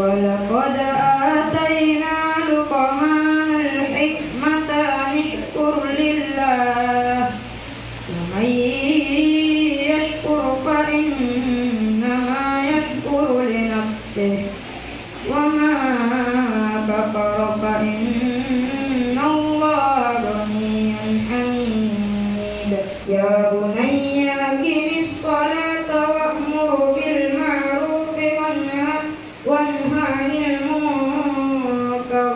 ولقد آتينا لقمان الحكمة أن اشكر لله ومن يشكر فإنما يشكر لنفسه وما كفر فإن الله غني حميد يا بني أقم الصلاة وأمر بالمعروف وانه عن المنكر.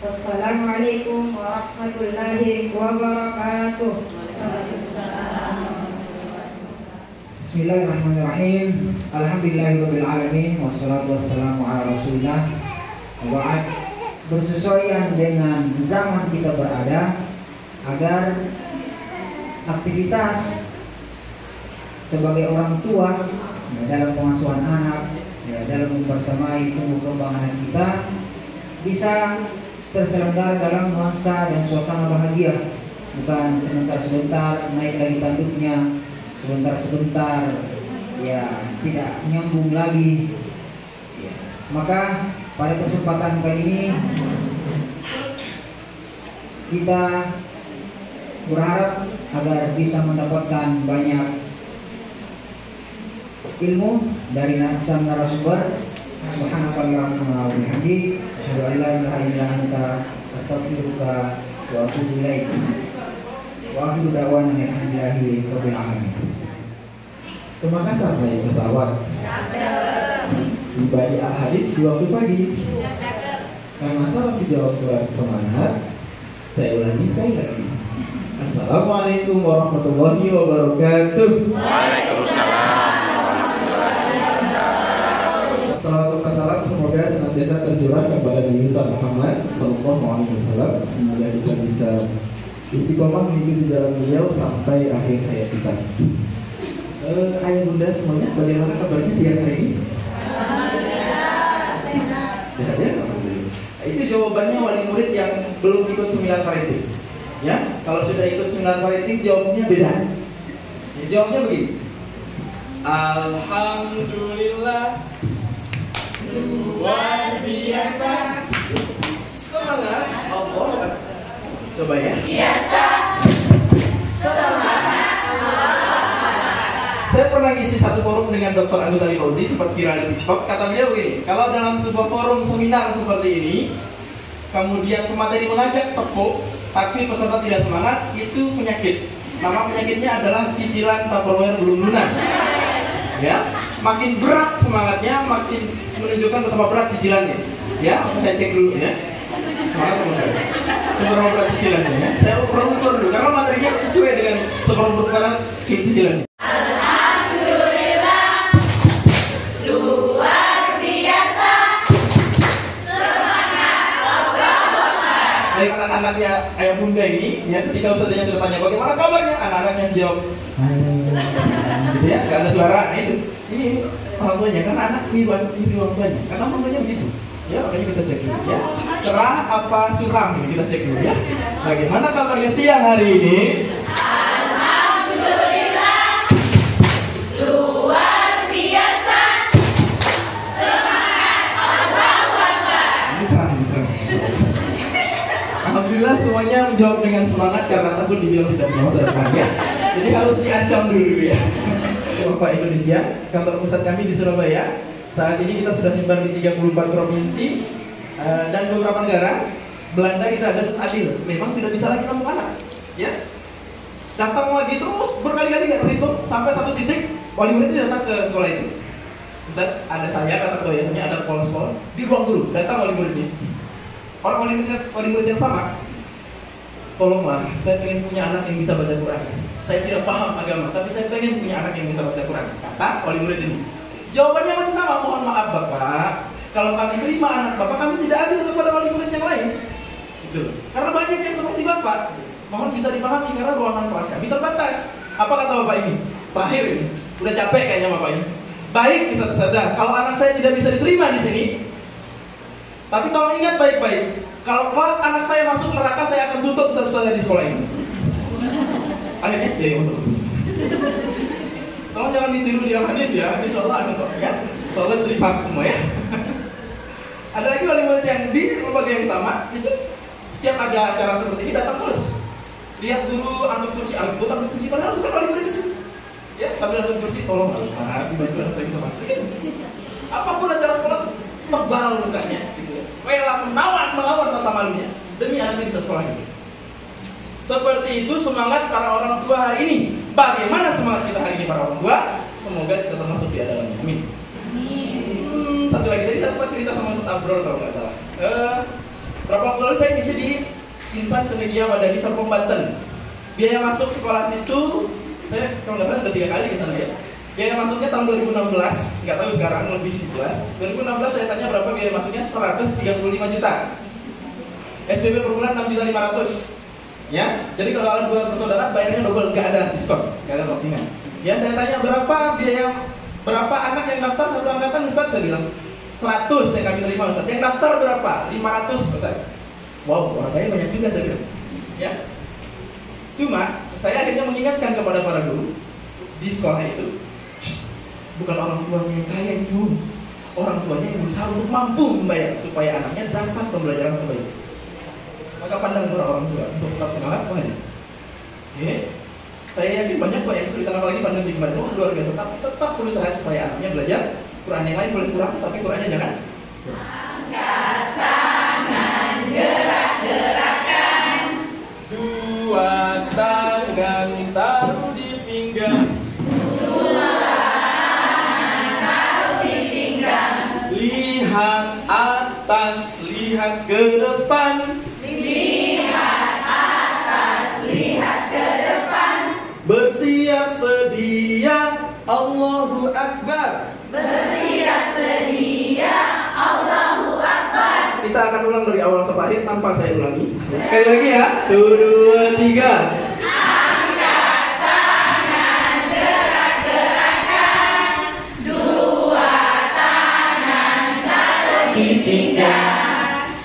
السلام عليكم ورحمة الله وبركاته. Bismillahirrahmanirrahim. Alhamdulillahirabbil alamin wassalatu wassalamu ala Rasulillah. Wa'ad, bersesuaian dengan zaman kita berada agar aktivitas sebagai orang tua dalam pengasuhan anak, dalam mempersamai tumbuh kembang anak kita bisa terselenggara dalam nuansa dan suasana bahagia, bukan sebentar-sebentar naik lagi tanduknya, sebentar-sebentar ya tidak nyambung lagi ya. Maka pada kesempatan kali ini kita berharap agar bisa mendapatkan banyak ilmu dari sang narasumber. Subhanakallahumma wa bihamdik, asyhadu an la ilaha illa anta, astaghfiruka wa atubu ilaik. Wa akhiru da'wana alhamdulillahi rabbil alamin. Ke Makassar naik pesawat. Tiba di Al-Hadid di waktu pagi. Karena salam dijawab surat semangat, saya ulangi sekali lagi. Assalamualaikum warahmatullahi wabarakatuh. Waalaikumsalam. Salam semoga senantiasa tercurah kepada Nabi Muhammad Sallallahu Alaihi Wasallam. Semoga kita bisa istiqomah mengikuti jalan beliau sampai akhir hayat kita. Ayah bunda semuanya, bagaimana kabarnya siang hari ini? Sehat ya, alhamdulillah. Itu jawabannya wali murid yang belum ikut seminar parenting. Ya, kalau sudah ikut seminar parenting jawabnya beda. Ya, jawabnya begini. Alhamdulillah, luar biasa, semangat, Allah. Coba ya. Biasa, semangat. Saya pernah ngisi satu forum dengan Dr. Agus Ali Fauzi, sempat viral di TikTok. Kata beliau begini, kalau dalam sebuah forum seminar seperti ini, kemudian pemateri mengajak tepuk, tapi peserta tidak semangat, itu penyakit. Nama penyakitnya adalah cicilan Tupperware belum lunas. Ya, makin berat semangatnya, makin menunjukkan betapa berat cicilannya. Ya, saya cek dulu ya. Semangat teman-teman. Seberapa berat cicilannya ya. Saya ukur dulu karena materinya sesuai dengan seberapa berat cicilannya. Anak-anaknya ayah bunda ini, ya, ketika ustadznya sudah tanya bagaimana kabarnya, anak-anaknya jawab, gitu ya, nggak ada suara. Nah, ini orang tuanya, karena anak ini orang tuanya, karena orang tuanya begitu. Ya, makanya kita cek dulu ya. Cerah apa suram ini kita cek dulu ya. Bagaimana kabarnya siang hari ini? Alhamdulillah, luar biasa, semangat, Allahu Akbar. Ini cerah. Alhamdulillah semuanya menjawab dengan semangat karena takut dibilang tidak punya masa depan ya. Jadi harus diancam dulu ya. Bapak Indonesia, kantor pusat kami di Surabaya. Saat ini kita sudah menyebar di 34 provinsi dan beberapa negara. Belanda kita ada adil, memang tidak bisa lagi nampung anak. Ya, datang lagi terus berkali-kali nggak terhitung sampai satu titik wali murid datang ke sekolah itu. Ustaz, ada saya kata ketua yayasannya, ada kepala sekolah di ruang guru, datang wali muridnya. Orang wali murid yang sama, tolonglah, saya pengen punya anak yang bisa baca Quran. Saya tidak paham agama, tapi saya pengen punya anak yang bisa baca Quran. Kata wali murid ini. Jawabannya masih sama, mohon maaf Bapak, kalau kami terima anak Bapak, kami tidak adil kepada wali murid yang lain. Gitu. Karena banyak yang seperti Bapak. Mohon bisa dipahami karena ruangan kelas kami terbatas. Apa kata Bapak ini? Terakhir ini, udah capek kayaknya Bapak ini. Baik, bisa tersadar. Kalau anak saya tidak bisa diterima di sini, tapi tolong ingat baik-baik, kalau kelak anak saya masuk neraka, saya akan tutup sesuatu di sekolah ini. Akhirnya, ya masuk. Tolong jangan ditiru di Al-Hadid ya, ini soalnya ada kok ya. Soalnya terima semua ya. Ada lagi wali murid yang di lembaga yang sama, itu setiap ada acara seperti ini datang terus. Lihat guru angkat kursi, padahal bukan wali murid di sini. Ya, sambil angkat kursi, tolong harus bantu saya bisa masuk. Apapun acara sekolah, tebal mukanya, gitu. Rela melawan rasa malunya demi anaknya bisa sekolah di sini. Seperti itu semangat para orang tua hari ini. Bagaimana semangat kita hari ini para orang tua? Semoga kita termasuk di dalamnya. Amin. Satu lagi tadi saya sempat cerita sama Ustaz Abrol kalau nggak salah. Berapa waktu lalu saya ngisi di Insan Cendekia Madani Serpong Banten. Biaya masuk sekolah situ, saya kalau nggak salah udah 3 kali ke sana ya. Biaya masuknya tahun 2016, nggak tahu sekarang lebih 17. 2016 saya tanya berapa biaya masuknya, 135 juta. SPP per bulan 6.500.000. Ya, jadi kalau kalian dua bersaudara bayarnya double, nggak ada diskon, nggak ada toppingan. Ya, saya tanya berapa anak yang daftar satu angkatan, Ustaz? Saya bilang 100 yang kami terima, Ustaz. Yang daftar berapa? 500, Ustaz. Wow, orang kaya banyak juga, saya bilang. Ya. Cuma saya akhirnya mengingatkan kepada para guru di sekolah itu, bukan orang tuanya yang kaya itu, orang tuanya yang berusaha untuk mampu membayar supaya anaknya dapat pembelajaran terbaik. Maka pandang orang tua untuk tetap semangat banyak. Oke. Saya yakin banyak kok yang kesulitan, apalagi pandemi kemarin, luar biasa, tapi tetap berusaha supaya anaknya belajar Quran. Yang lain boleh kurang, tapi Qurannya jangan. Angkat tangan, gerak-gerakan. Dua tangan taruh di pinggang. Lihat atas, lihat ke depan. Lihat atas, lihat ke depan. Bersiap sedia, Allahu Akbar. Bersiap sedia, Allahu Akbar. Kita akan ulang dari awal sampai akhir tanpa saya ulangi. Sekali lagi ya. 1, 2, 3. Angkat tangan, gerak-gerakan. Dua tangan taruh di pinggang.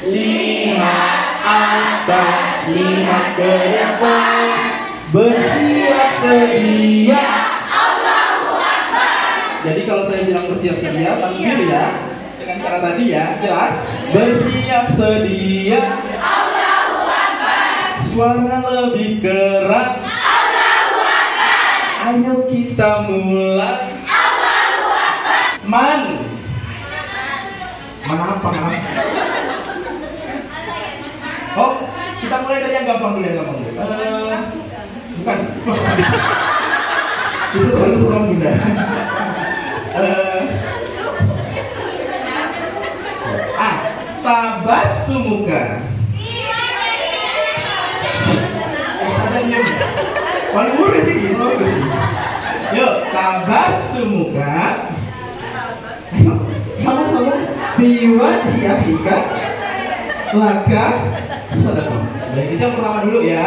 Lihat atas, lihat ke depan. Bersiap sedia. Allahu Akbar. Jadi kalau saya bilang bersiap sedia, tampil ya. Dengan cara tadi ya, jelas. Bersiap sedia. Allahu Akbar. Suara lebih keras. Allahu Akbar. Ayo kita mulai. Allahu Akbar. Man apa? Oh, kita mulai dari yang gampang dulu, bukan. Itu baru suka bunda. Tabassumuka. Paling murid ini. Yuk, tabassumuka. Ayo, sama-sama. Fi wajhi akhika laka sadaqah. Baik, itu yang pertama dulu ya.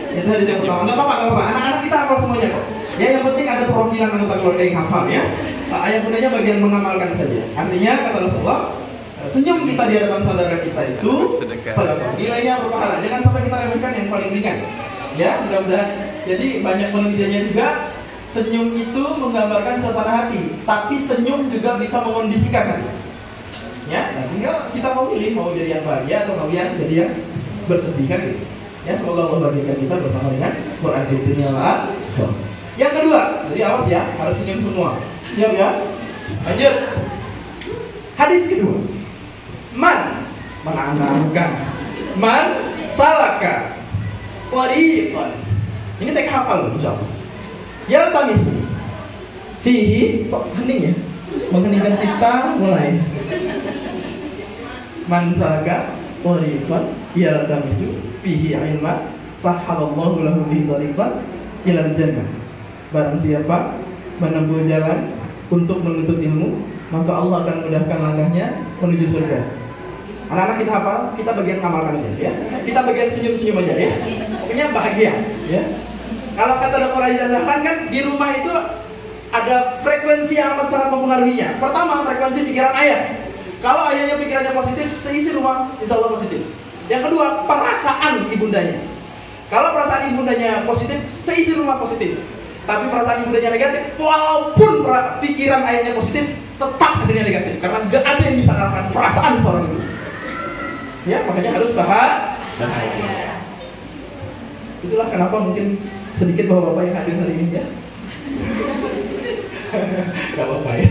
Itu yang pertama. Enggak apa-apa. Anak-anak kita hafal semuanya kok. Ya, yang penting ada perwakilan anggota keluarga yang hafal ya. Ayat bundanya bagian mengamalkan saja. Artinya kata Rasulullah, senyum kita di hadapan saudara kita itu sedekah. Nilainya berpahala. Jangan sampai kita remehkan yang paling ringan. Ya, mudah-mudahan. Jadi banyak penelitiannya juga, senyum itu menggambarkan suasana hati, tapi senyum juga bisa mengondisikan hati. Ya, nah tinggal kita mau pilih, mau jadi yang bahagia atau mau yang jadi yang bersedih kan gitu. Ya, semoga Allah bagikan kita bersama dengan Quran di dunia. Yang kedua, jadi awas ya, harus senyum semua. Siap ya? Lanjut. Hadis kedua. Man menanamkan. Man salaka tariqan. Ini tek hafal insyaallah. Ya tamis. Fihi, kok hening ya? Mengheningkan cipta mulai. Man salaka tariqan ya tamisu fihi ilma sahalallahu lahu bihi tariqan ilal jannah. Barang siapa menempuh jalan untuk menuntut ilmu, maka Allah akan mudahkan langkahnya menuju surga. Anak-anak kita hafal, kita bagian ngamalkan aja ya. Kita bagian senyum-senyum aja ya. Pokoknya bahagia ya. Kalau kata Dr. Aizah Zahran kan di rumah itu ada frekuensi yang amat sangat mempengaruhinya. Pertama, frekuensi pikiran ayah. Kalau ayahnya pikirannya positif, seisi rumah insya Allah positif. Yang kedua, perasaan ibundanya. Kalau perasaan ibundanya positif, seisi rumah positif. Tapi perasaan ibundanya negatif, walaupun pikiran ayahnya positif, tetap hasilnya negatif. Karena gak ada yang bisa mengalahkan perasaan seorang ibu. Ya, makanya harus bahagia. Itulah kenapa mungkin sedikit bapak-bapak yang hadir hari ini ya. Gak apa-apa ya.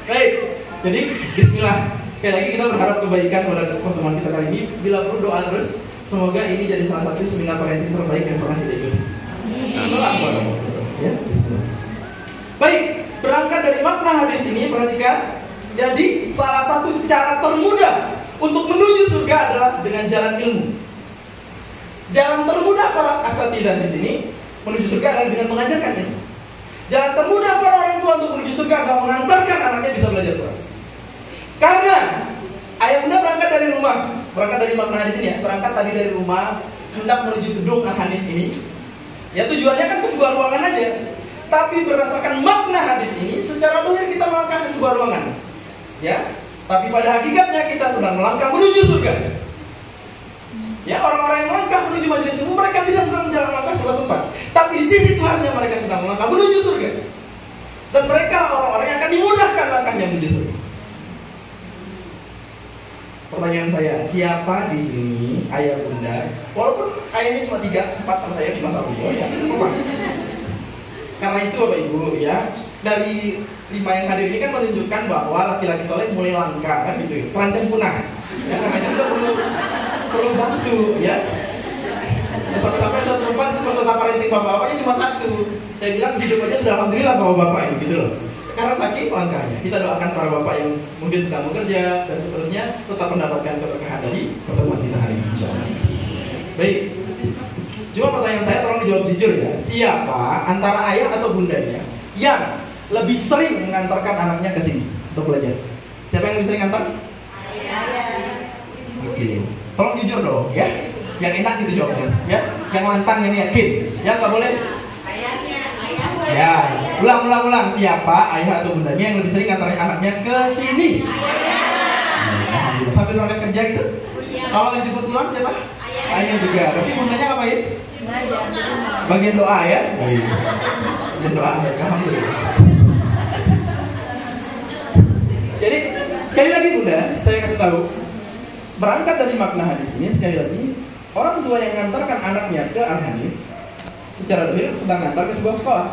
Baik, jadi bismillah. Sekali lagi kita berharap kebaikan pada pertemuan kita kali ini. Bila perlu doa terus, semoga ini jadi salah satu seminar parenting terbaik yang pernah kita ikuti. Ya, bismillah. Baik, berangkat dari makna hadis ini, perhatikan. Jadi salah satu cara termudah untuk menuju surga adalah dengan jalan ilmu. Jalan termudah para asatidzah di sini menuju surga adalah dengan mengajarkan ilmu. Jalan termudah para orang tua untuk menuju surga adalah mengantarkan anaknya bisa belajar Quran. Karena ayah bunda berangkat dari rumah, berangkat dari makna hadis ini ya, berangkat tadi dari rumah hendak menuju gedung Al-Hanif ini. Ya tujuannya kan ke sebuah ruangan aja. Tapi berdasarkan makna hadis ini, secara lahir kita melangkah ke sebuah ruangan. Ya, tapi pada hakikatnya kita sedang melangkah menuju surga. Ya, orang-orang yang melangkah menuju majelis ilmu, mereka tidak sedang menjalan langkah sebuah tempat. Tapi di sisi Tuhannya mereka sedang melangkah menuju surga. Dan mereka orang-orang yang akan dimudahkan langkahnya menuju surga. Pertanyaan saya, siapa di sini ayah bunda? Walaupun ayah ini cuma 3-4 sama saya di masa lalu ya, karena itu Bapak Ibu ya, dari 5 yang hadir ini kan menunjukkan bahwa laki-laki soleh mulai langka kan gitu, terancam punah. Ya, karena itu perlu bantu ya. Sampai suatu tempat peserta parenting bapak-bapaknya cuma 1. Saya bilang hidup aja sudah alhamdulillah bapak-bapak ini gitu loh. Karena saking langkahnya, kita doakan para bapak yang mungkin sedang bekerja dan seterusnya tetap mendapatkan keberkahan dari pertemuan kita hari ini. Baik. Cuma pertanyaan saya tolong dijawab jujur ya. Siapa antara ayah atau bundanya yang lebih sering mengantarkan anaknya ke sini untuk belajar? Siapa yang lebih sering antar? Ayah. Oke. Tolong jujur dong ya. Yang enak gitu jawabnya ya. Yang lantang, yang yakin. Ya nggak boleh. Ayahnya. Ya. Ulang. Siapa ayah atau bundanya yang lebih sering ngantarin anaknya ke sini? Ayah. Sambil berangkat kerja gitu? Kalau yang jemput pulang siapa? Ayah juga. Tapi bundanya ngapain? Bagian doa ya? Bagian doa, alhamdulillah. Jadi sekali lagi bunda, saya kasih tahu, berangkat dari makna hadis ini sekali lagi, orang tua yang mengantarkan anaknya ke Al-Hanif secara lahir sedang mengantar ke sebuah sekolah,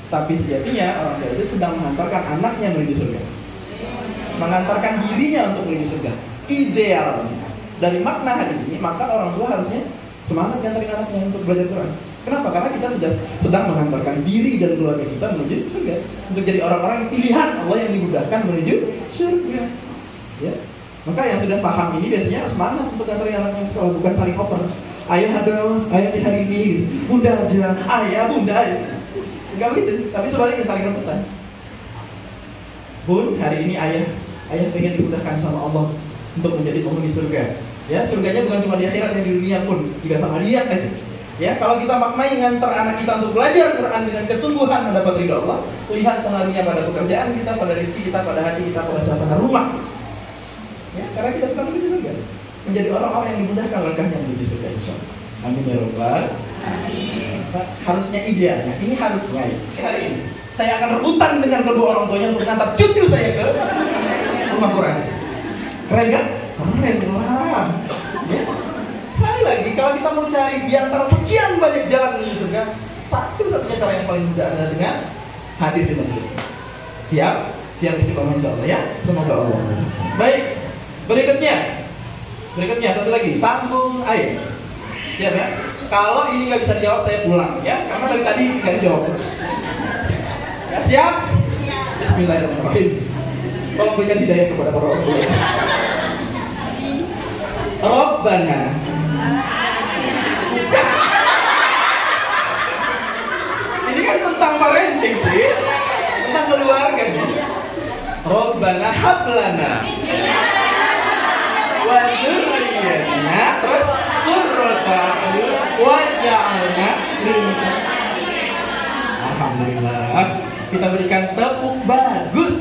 tapi sejatinya orang tua itu sedang mengantarkan anaknya menuju surga, mengantarkan dirinya untuk menuju surga. Ideal dari makna hadis ini, maka orang tua harusnya semangat nganterin anaknya untuk belajar Quran. Kenapa? Karena kita sudah sedang mengantarkan diri dan keluarga kita menuju surga, untuk jadi orang-orang pilihan Allah yang dimudahkan menuju surga. Ya, maka yang sudah paham ini biasanya semangat untuk nganterin anaknya ke sekolah, bukan saling oper. Ayah ayah di hari ini, bunda aja, ayah bunda aja. Enggak begitu, tapi sebaliknya saling rebutan. Bun, hari ini ayah pengen dimudahkan sama Allah untuk menjadi penghuni surga. Ya, surganya bukan cuma di akhirat, yang di dunia pun juga sama, lihat aja. Ya, kalau kita maknai ngantar anak kita untuk belajar Quran dengan kesungguhan mendapat ridha Allah, lihat pengaruhnya pada pekerjaan kita, pada rezeki kita, pada hati kita, pada suasana rumah. Ya, karena kita sedang menuju surga, menjadi orang-orang yang dimudahkan langkahnya menuju surga insyaallah. Amin ya rabbal alamin. Harusnya idealnya, ini harusnya hari ini saya akan rebutan dengan kedua orang tuanya untuk mengantar cucu saya ke rumah Quran. Keren kan? Keren lah. Ya. Sekali lagi, kalau kita mau cari di antara sekian banyak jalan menuju surga, satu-satunya cara yang paling mudah adalah dengan hadir di majelis. Siap istiqomah insyaallah ya. Semoga Allah. Baik. Berikutnya satu lagi, sambung air. Siap ya? Kalau ini nggak bisa dijawab, saya pulang ya, karena dari tadi nggak dijawab. Ya, siap? Bismillahirrahmanirrahim. Tolong berikan hidayah kepada para orang tua. Rabbana. Ini kan tentang parenting sih, tentang keluarga sih. Rabbana hablana wa dzurriyyatina terus qurrata a'yun waj'alna lil-muttaqin. Alhamdulillah. Kita berikan tepuk bagus.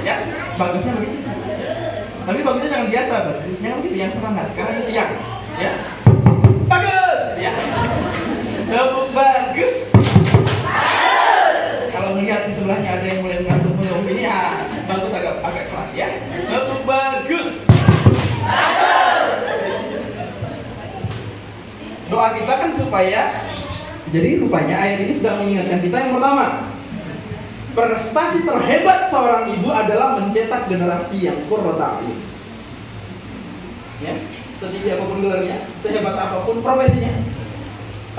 Ya, bagusnya begitu. Tapi bagusnya jangan biasa, bagusnya begitu yang semangat karena ini siang. Ya. Bagus. Ya. Tepuk bagus. Kalau melihat di sebelahnya ada yang mulai mengantuk ini ya bagus agak keras ya. Tepuk bagus. supaya, jadi rupanya ayat ini sedang mengingatkan kita yang pertama, prestasi terhebat seorang ibu adalah mencetak generasi yang qurrata a'yun. Ya, setinggi apapun gelarnya, sehebat apapun profesinya,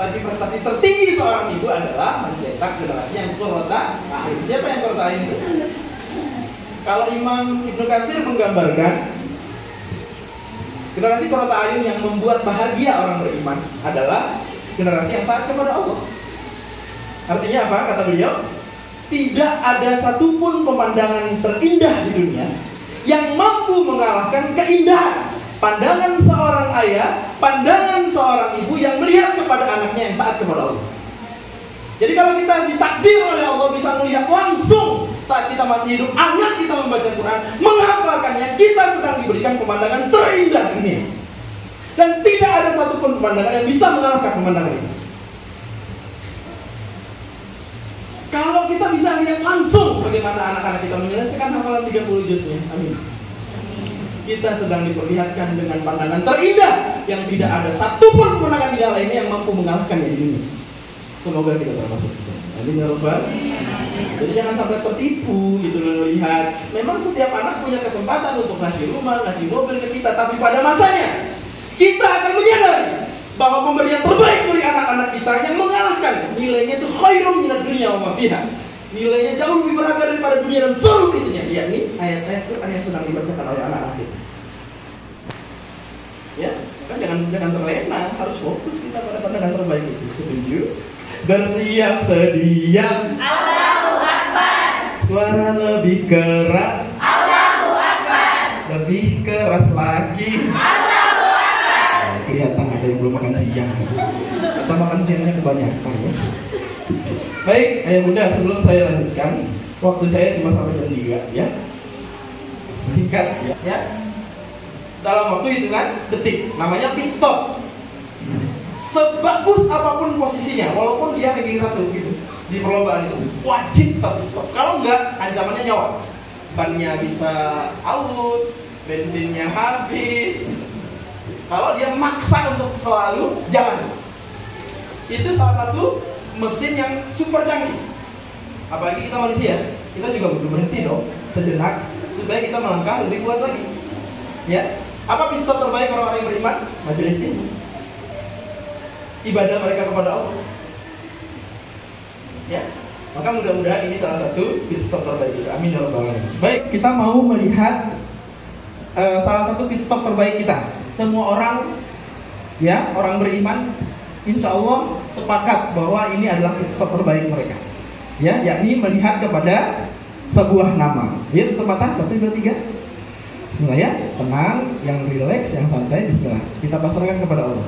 tapi prestasi tertinggi seorang ibu adalah mencetak generasi yang qurrata a'yun. Siapa yang qurrata a'yun itu? Kalau Imam Ibnu Katsir menggambarkan generasi qurrata a'yun yang membuat bahagia orang beriman adalah generasi yang taat kepada Allah. Artinya apa? Kata beliau, tidak ada satupun pemandangan terindah di dunia yang mampu mengalahkan keindahan pandangan seorang ayah, pandangan seorang ibu yang melihat kepada anaknya yang taat kepada Allah. Jadi kalau kita ditakdir oleh Allah bisa melihat langsung saat kita masih hidup, anak kita membaca Quran, menghafalkannya, kita sedang diberikan pemandangan terindah di dunia. Dan tidak ada satupun pemandangan yang bisa mengalahkan pemandangan ini. Kalau kita bisa lihat langsung bagaimana anak-anak kita menyelesaikan hafalan 30 juznya, amin. Kita sedang diperlihatkan dengan pandangan terindah yang tidak ada satupun pemandangan indah lainnya yang mampu mengalahkannya di dunia. Semoga kita termasuk itu. Amin ya Rabbal. Jadi jangan sampai tertipu gitu loh, lihat. Memang setiap anak punya kesempatan untuk ngasih rumah, ngasih mobil ke kita, tapi pada masanya kita akan menyadari bahwa pemberian terbaik dari anak-anak kita yang mengalahkan nilainya itu khairum minad dunya wa ma fiha. Nilainya jauh lebih berharga daripada dunia dan seluruh isinya, yakni ayat-ayat Quran yang sedang dibacakan oleh anak-anak kita. Ya, kan jangan terlena, harus fokus kita pada pandangan terbaik itu. Setuju? Bersiap sedia. Allahu Akbar. Suara lebih keras. Allahu Akbar. Lebih keras lagi. Allahu Akbar. Kelihatan ada yang belum makan siang. Atau makan siangnya kebanyakan ya. Baik, ayah bunda, sebelum saya lanjutkan, waktu saya cuma sampai jam 3 ya. Singkat ya. Dalam waktu hitungan detik, namanya pit stop. Sebagus apapun posisinya, walaupun dia ranking 1 gitu di perlombaan itu, wajib tetap pit stop. Kalau enggak, ancamannya nyawa. Bannya bisa aus, bensinnya habis. Kalau dia maksa untuk selalu, jangan. Itu salah satu mesin yang super canggih. Apalagi kita manusia, kita juga butuh berhenti dong sejenak supaya kita melangkah lebih kuat lagi. Ya, apa pit stop terbaik orang-orang yang beriman? Majelis ini, ibadah mereka kepada Allah. Ya, maka mudah-mudahan ini salah satu pit stop terbaik kita. Amin ya rabbal alamin. Baik, kita mau melihat salah satu pit stop terbaik kita. Semua orang, ya, orang beriman, insya Allah sepakat bahwa ini adalah pit stop terbaik mereka. Ya, yakni melihat kepada sebuah nama. Ya, kesempatan 1, 2, 3. Bismillah ya, tenang, yang relax, yang santai. Bismillah. Kita pasrahkan kepada Allah.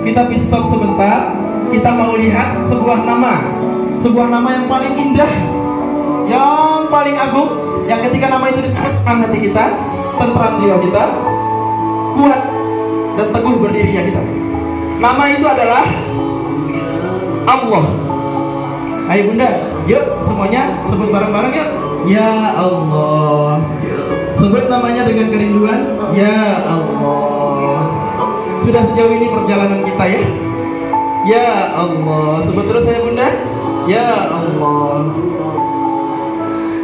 Kita pit stop sebentar. Kita mau lihat sebuah nama yang paling indah, yang paling agung, yang ketika nama itu disebutkan hati kita, tentram jiwa kita, kuat dan teguh berdirinya kita. Nama itu adalah Allah. Ayo bunda, yuk semuanya sebut bareng-bareng yuk. Ya Allah. Sebut namanya dengan kerinduan. Ya Allah. Sudah sejauh ini perjalanan kita ya. Ya Allah. Sebut terus saya bunda. Ya Allah.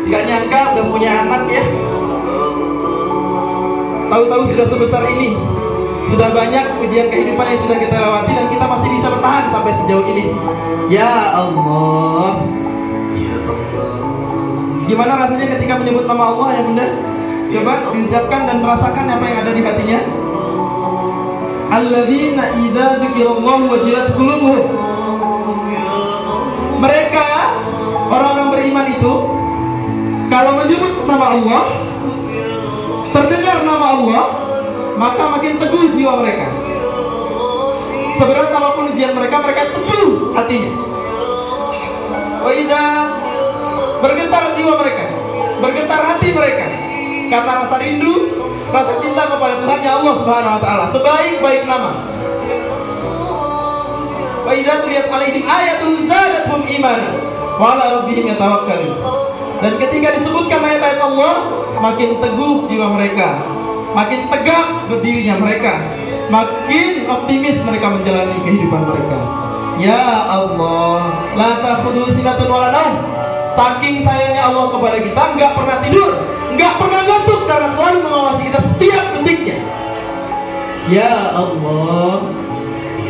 Tidak nyangka udah punya anak ya. Tahu-tahu sudah sebesar ini. Sudah banyak ujian kehidupan yang sudah kita lewati dan kita masih bisa bertahan sampai sejauh ini. Ya Allah. Gimana rasanya ketika menyebut nama Allah ya bunda? Coba diucapkan dan merasakan apa yang ada di hatinya. Alladzina idza dzikirallahu wajilat qulubuhum. Mereka orang-orang beriman itu kalau menyebut nama Allah, terdengar nama Allah, maka makin teguh jiwa mereka. Seberat apapun ujian mereka, mereka teguh hatinya. Wa idza bergetar jiwa mereka, bergetar hati mereka karena rasa rindu, rasa cinta kepada Tuhan ya Allah Subhanahu wa taala. Sebaik-baik nama. Wa idza tuliyat alaihim ayatun zadatuhum imanan wa ala rabbihim yatawakkalun. Dan ketika disebutkan ayat-ayat Allah, makin teguh jiwa mereka, makin tegak berdirinya mereka, makin optimis mereka menjalani kehidupan mereka. Ya Allah, la ta'khudhu sinatun wa la naum. Saking sayangnya Allah kepada kita, nggak pernah tidur, nggak pernah ngantuk, karena selalu mengawasi kita setiap detiknya. Ya Allah,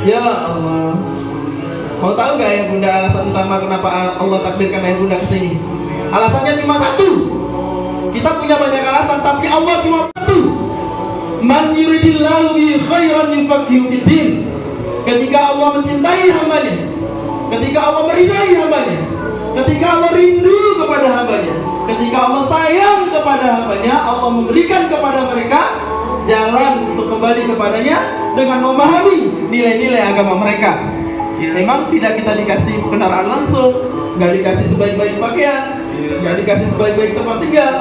ya Allah. Mau tahu nggak ya Bunda alasan utama kenapa Allah takdirkan ayah Bunda kesini? Alasannya cuma satu. Kita punya banyak alasan, tapi Allah cuma satu. Man yuridillahu bi khairan yufaqihu fiddin. Ketika Allah mencintai hambanya, ketika Allah meridai hambanya, ketika Allah rindu kepada hambanya, ketika Allah sayang kepada hambanya, Allah memberikan kepada mereka jalan untuk kembali kepadanya dengan memahami nilai-nilai agama mereka. Memang tidak kita dikasih kendaraan langsung, nggak dikasih sebaik-baik pakaian, nggak dikasih sebaik-baik tempat tinggal,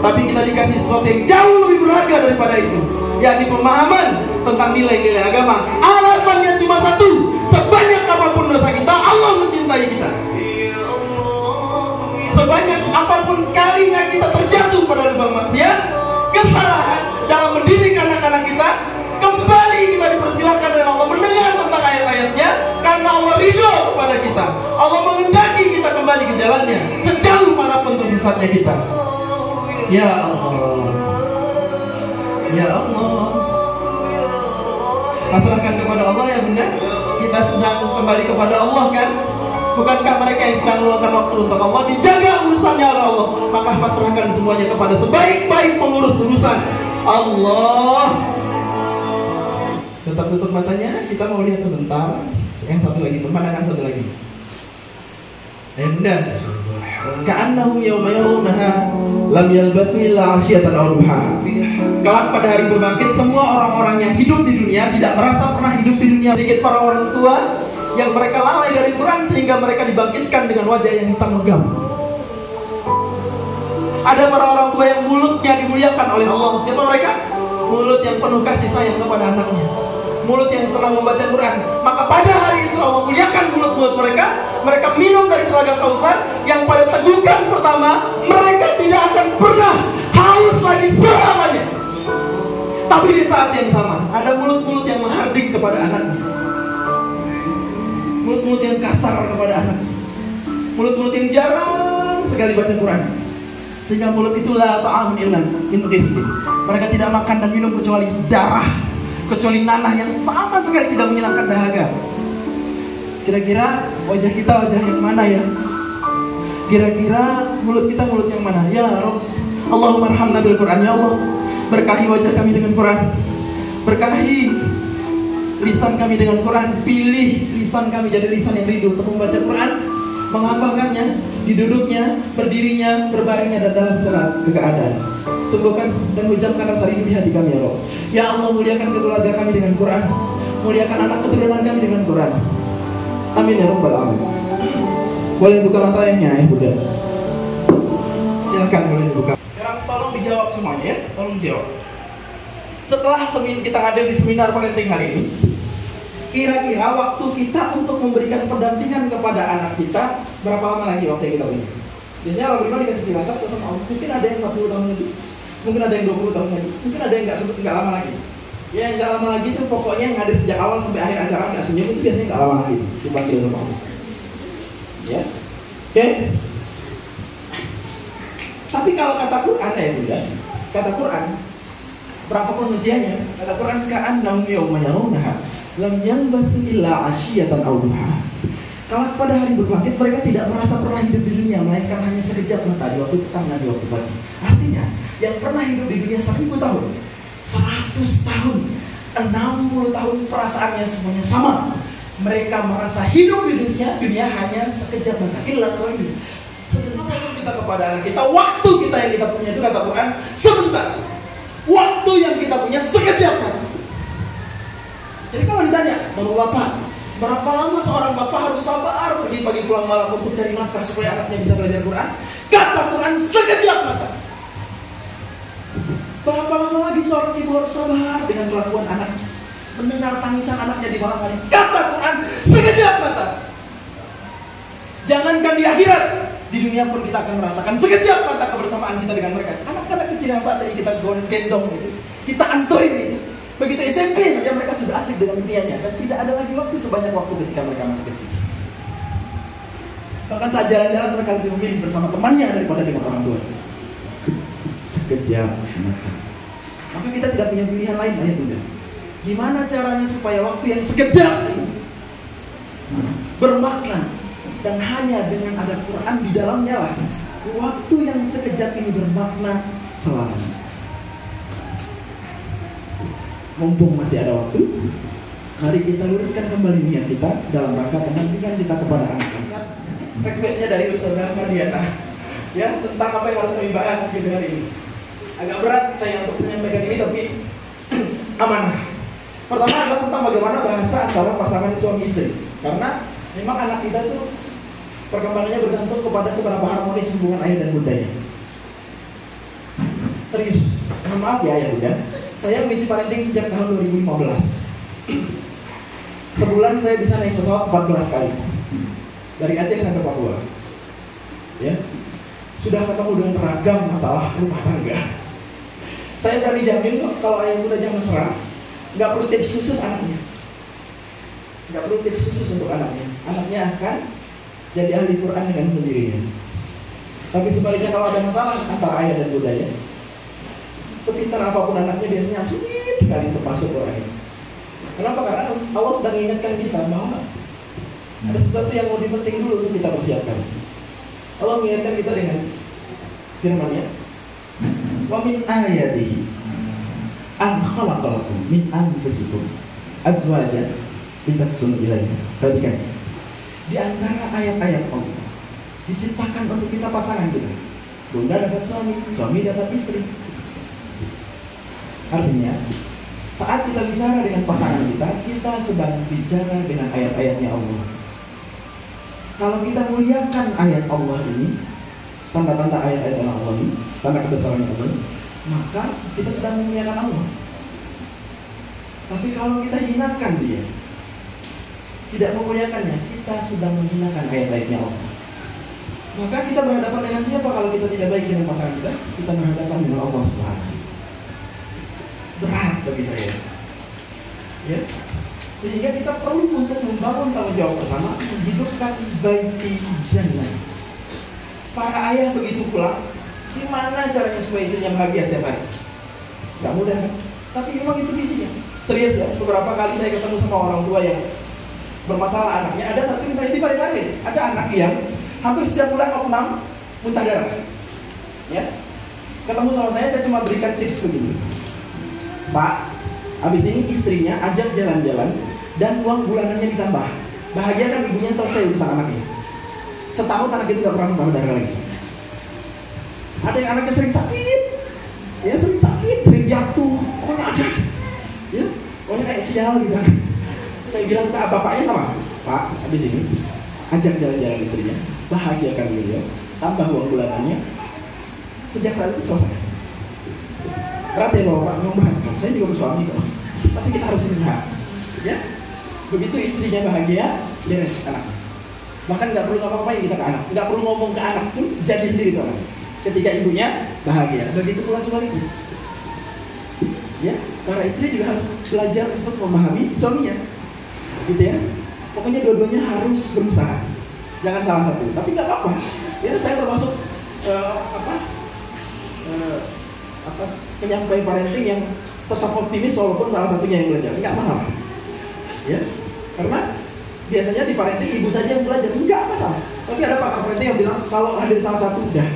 tapi kita dikasih sesuatu yang jauh lebih berharga daripada itu, yakni pemahaman tentang nilai-nilai agama. Alasannya cuma satu: sebanyak apapun dosa kita, Allah mencintai kita. Sebanyak apapun kalinya kita terjatuh pada lubang maksiat, kesalahan dalam mendidik anak-anak kita, kembali kita dipersilahkan oleh Allah mendengar tentang ayat-ayatnya, karena Allah ridho kepada kita. Allah menghendaki kita kembali ke jalannya, sejauh manapun tersesatnya kita. Ya Allah, ya Allah, pasrahkan kepada Allah ya Bunda. Kita sedang kembali kepada Allah kan? Bukankah mereka yang sedang meluangkan waktu untuk Allah, dijaga urusannya oleh Allah? Maka pasrahkan semuanya kepada sebaik-baik pengurus urusan Allah. Tetap tutup matanya, kita mau lihat sebentar. Yang satu lagi, pemandangan satu lagi. Ayo Bunda. Ka'annahum yawma yarawnaha lam yalbathu illa 'ashiyatan aw duha. Kelak pada hari berbangkit, semua orang-orang yang hidup di dunia tidak merasa pernah hidup di dunia. Sedikit para orang tua yang mereka lalai dari Quran sehingga mereka dibangkitkan dengan wajah yang hitam legam. Ada para orang tua yang mulutnya dimuliakan oleh Allah. Siapa mereka? Mulut yang penuh kasih sayang kepada anaknya, mulut yang senang membaca Quran. Maka pada hari itu Allah muliakan mulut-mulut mereka. Mereka minum dari telaga Kautsar yang pada tegukan pertama mereka tidak akan pernah haus lagi selamanya. Tapi di saat yang sama ada mulut-mulut yang menghardik kepada anaknya, mulut-mulut yang kasar kepada anaknya, mulut-mulut yang jarang sekali baca Quran, sehingga mulut itulah ta'am illa min ghisli. Mereka tidak makan dan minum kecuali darah, kecuali nanah yang sama sekali tidak menghilangkan dahaga. Kira-kira wajah kita wajah yang mana ya? Kira-kira mulut kita mulut yang mana? Ya Rabb, Allahumma arhamna bil Quran. Ya Allah, berkahi wajah kami dengan Quran, berkahi lisan kami dengan Quran. Pilih lisan kami jadi lisan yang rindu untuk membaca Quran, menghafalkannya, di duduknya, berdirinya, berbaringnya, dan dalam segala keadaan. Tumbuhkan dan hujamkan rasa rindu di hati kami ya Allah. Ya Allah, muliakan keluarga kami dengan Quran, muliakan anak keturunan kami dengan Quran. Amin ya Rabbal Alamin. Boleh buka matanya ya Bunda. Silakan boleh dibuka. Sekarang tolong dijawab semuanya ya, tolong dijawab. Setelah kita hadir di seminar parenting hari ini, kira-kira waktu kita untuk memberikan pendampingan kepada anak kita berapa lama lagi waktu yang kita punya? Biasanya orang beriman dikasih firasat sama Allah. Mungkin ada yang 40 tahun lagi, mungkin ada yang 20 tahun lagi, mungkin ada yang nggak lama lagi. Ya yang nggak lama lagi itu pokoknya yang hadir sejak awal sampai akhir acara nggak senyum, itu biasanya nggak lama lagi dipanggil sama Allah. Ya, oke. Tapi kalau kata Quran ya Bunda, kata Quran berapapun usianya, kata Quran ka'annahum yawma yarawnaha lam yalbathu illa 'ashiyatan aw duha. Kalau pada hari berbangkit mereka tidak merasa pernah hidup di dunia, melainkan hanya sekejap mata di waktu petang dan di waktu pagi. Artinya yang pernah hidup di dunia 1000 tahun, 100 tahun, 60 tahun perasaannya semuanya sama. Mereka merasa hidup di dunia hanya sekejap mata. Illa qalil. Sebentar kita kepada anak kita, waktu kita yang kita punya itu kata Quran sebentar. Waktu yang kita punya sekejap mata. Jadi kalau ditanya, Bapak, berapa lama seorang bapak harus sabar pergi pagi pulang malam untuk cari nafkah supaya anaknya bisa belajar Quran? Kata Quran sekejap mata. Berapa lama lagi seorang ibu harus sabar dengan kelakuan anaknya, mendengar tangisan anaknya di malam hari? Kata Quran sekejap mata. Jangankan di akhirat, di dunia pun kita akan merasakan sekejap mata kebersamaan kita dengan mereka. Anak-anak kecil yang saat ini kita gendong gitu, kita anterin gitu. Begitu SMP saja mereka sudah asik dengan dunianya dan tidak ada lagi waktu sebanyak waktu ketika mereka masih kecil. Bahkan saat jalan-jalan mereka lebih memilih bersama temannya daripada dengan orang tua. Sekejap maka kita tidak punya pilihan lain, ayah bunda. Gimana caranya supaya waktu yang sekejap ini bermakna dan hanya dengan ada Quran di dalamnya lah waktu yang sekejap ini bermakna selamanya. Mumpung masih ada waktu, mari kita luruskan kembali niat kita dalam rangka pendampingan kita kepada anak-anak. Requestnya dari Ustaz Mardiana, ya, tentang apa yang harus kami bahas gitu hari ini. Agak berat saya untuk menyampaikan ini, tapi amanah. Pertama adalah tentang bagaimana bahasa antara pasangan suami istri. Karena memang anak kita tuh perkembangannya bergantung kepada seberapa harmonis hubungan ayah dan bundanya. Serius, mohon maaf ya ayah bunda. Saya mengisi parenting sejak tahun 2015. Sebulan saya bisa naik pesawat 14 kali. Dari Aceh sampai Papua. Ya. Sudah ketemu dengan beragam masalah rumah tangga. Saya berani jamin kok kalau ayah bundanya mesra, nggak perlu tips khusus anaknya. Nggak perlu tips khusus untuk anaknya. Anaknya akan jadi ahli Quran dengan sendirinya. Tapi sebaliknya kalau ada masalah antara ayah dan bundanya, sepintar apapun anaknya biasanya sulit sekali untuk masuk Quran ini. Kenapa? Karena Allah sedang mengingatkan kita bahwa ada sesuatu yang mau dipenting dulu untuk kita persiapkan. Allah mengingatkan kita dengan firman-Nya, "Wa min ayatihi an khalaqalakum min anfusikum azwajan litaskunu ilaiha." Perhatikan. Di antara ayat-ayat Allah diciptakan untuk kita pasangan kita. Bunda dapat suami, suami dapat istri. Artinya, saat kita bicara dengan pasangan kita, kita sedang bicara dengan ayat-ayatnya Allah. Kalau kita muliakan ayat Allah ini, tanda-tanda ayat-ayat Allah ini, tanda kebesaran Allah ini, maka kita sedang memuliakan Allah. Tapi kalau kita hinakan dia, tidak memuliakannya, kita sedang menghinakan ayat-ayatnya Allah. Maka kita berhadapan dengan siapa kalau kita tidak baik dengan pasangan kita? Kita berhadapan dengan Allah Subhanahu. Berat bagi saya, ya. Sehingga kita perlu untuk membangun tanggung jawab bersama, menghidupkan baiti jannah. Para ayah begitu pula, gimana caranya supaya istrinya bahagia setiap hari? Gak mudah kan? Tapi memang itu visinya. Serius ya, beberapa kali saya ketemu sama orang tua yang bermasalah anaknya. Ada satu misalnya di Bali, ada anak yang hampir setiap bulan opnam muntah darah. Ya, ketemu sama saya cuma berikan tips begini. Pak, habis ini istrinya ajak jalan-jalan dan uang bulanannya ditambah. Bahagia kan ibunya selesai urusan anaknya. Setahun anak itu gak pernah muntah darah lagi. Ada yang anaknya sering sakit, ya sering sakit, sering jatuh, pokoknya ada, ya, pokoknya kayak sial gitu. Saya bilang ke bapaknya sama, Pak, habis ini ajak jalan-jalan istrinya, bahagiakan beliau, tambah uang bulanannya. Sejak saat itu selesai. Berat ya Bapak, memang berat. Saya juga bersuami kok. Tapi kita harus berusaha. Ya, begitu istrinya bahagia, beres anak. Bahkan nggak perlu ngapa-ngapain kita ke anak, nggak perlu ngomong ke anak pun jadi sendiri tuh anak. Ketika ibunya bahagia, begitu pula sebaliknya. Ya, para istri juga harus belajar untuk memahami suaminya, gitu ya. Pokoknya dua-duanya harus berusaha. Jangan salah satu. Tapi nggak apa-apa. Ya, saya termasuk penyampaian parenting yang tetap optimis walaupun salah satunya yang belajar, nggak masalah. Ya, karena biasanya di parenting ibu saja yang belajar, nggak masalah. Tapi ada pakar parenting yang bilang kalau hadir salah satu udah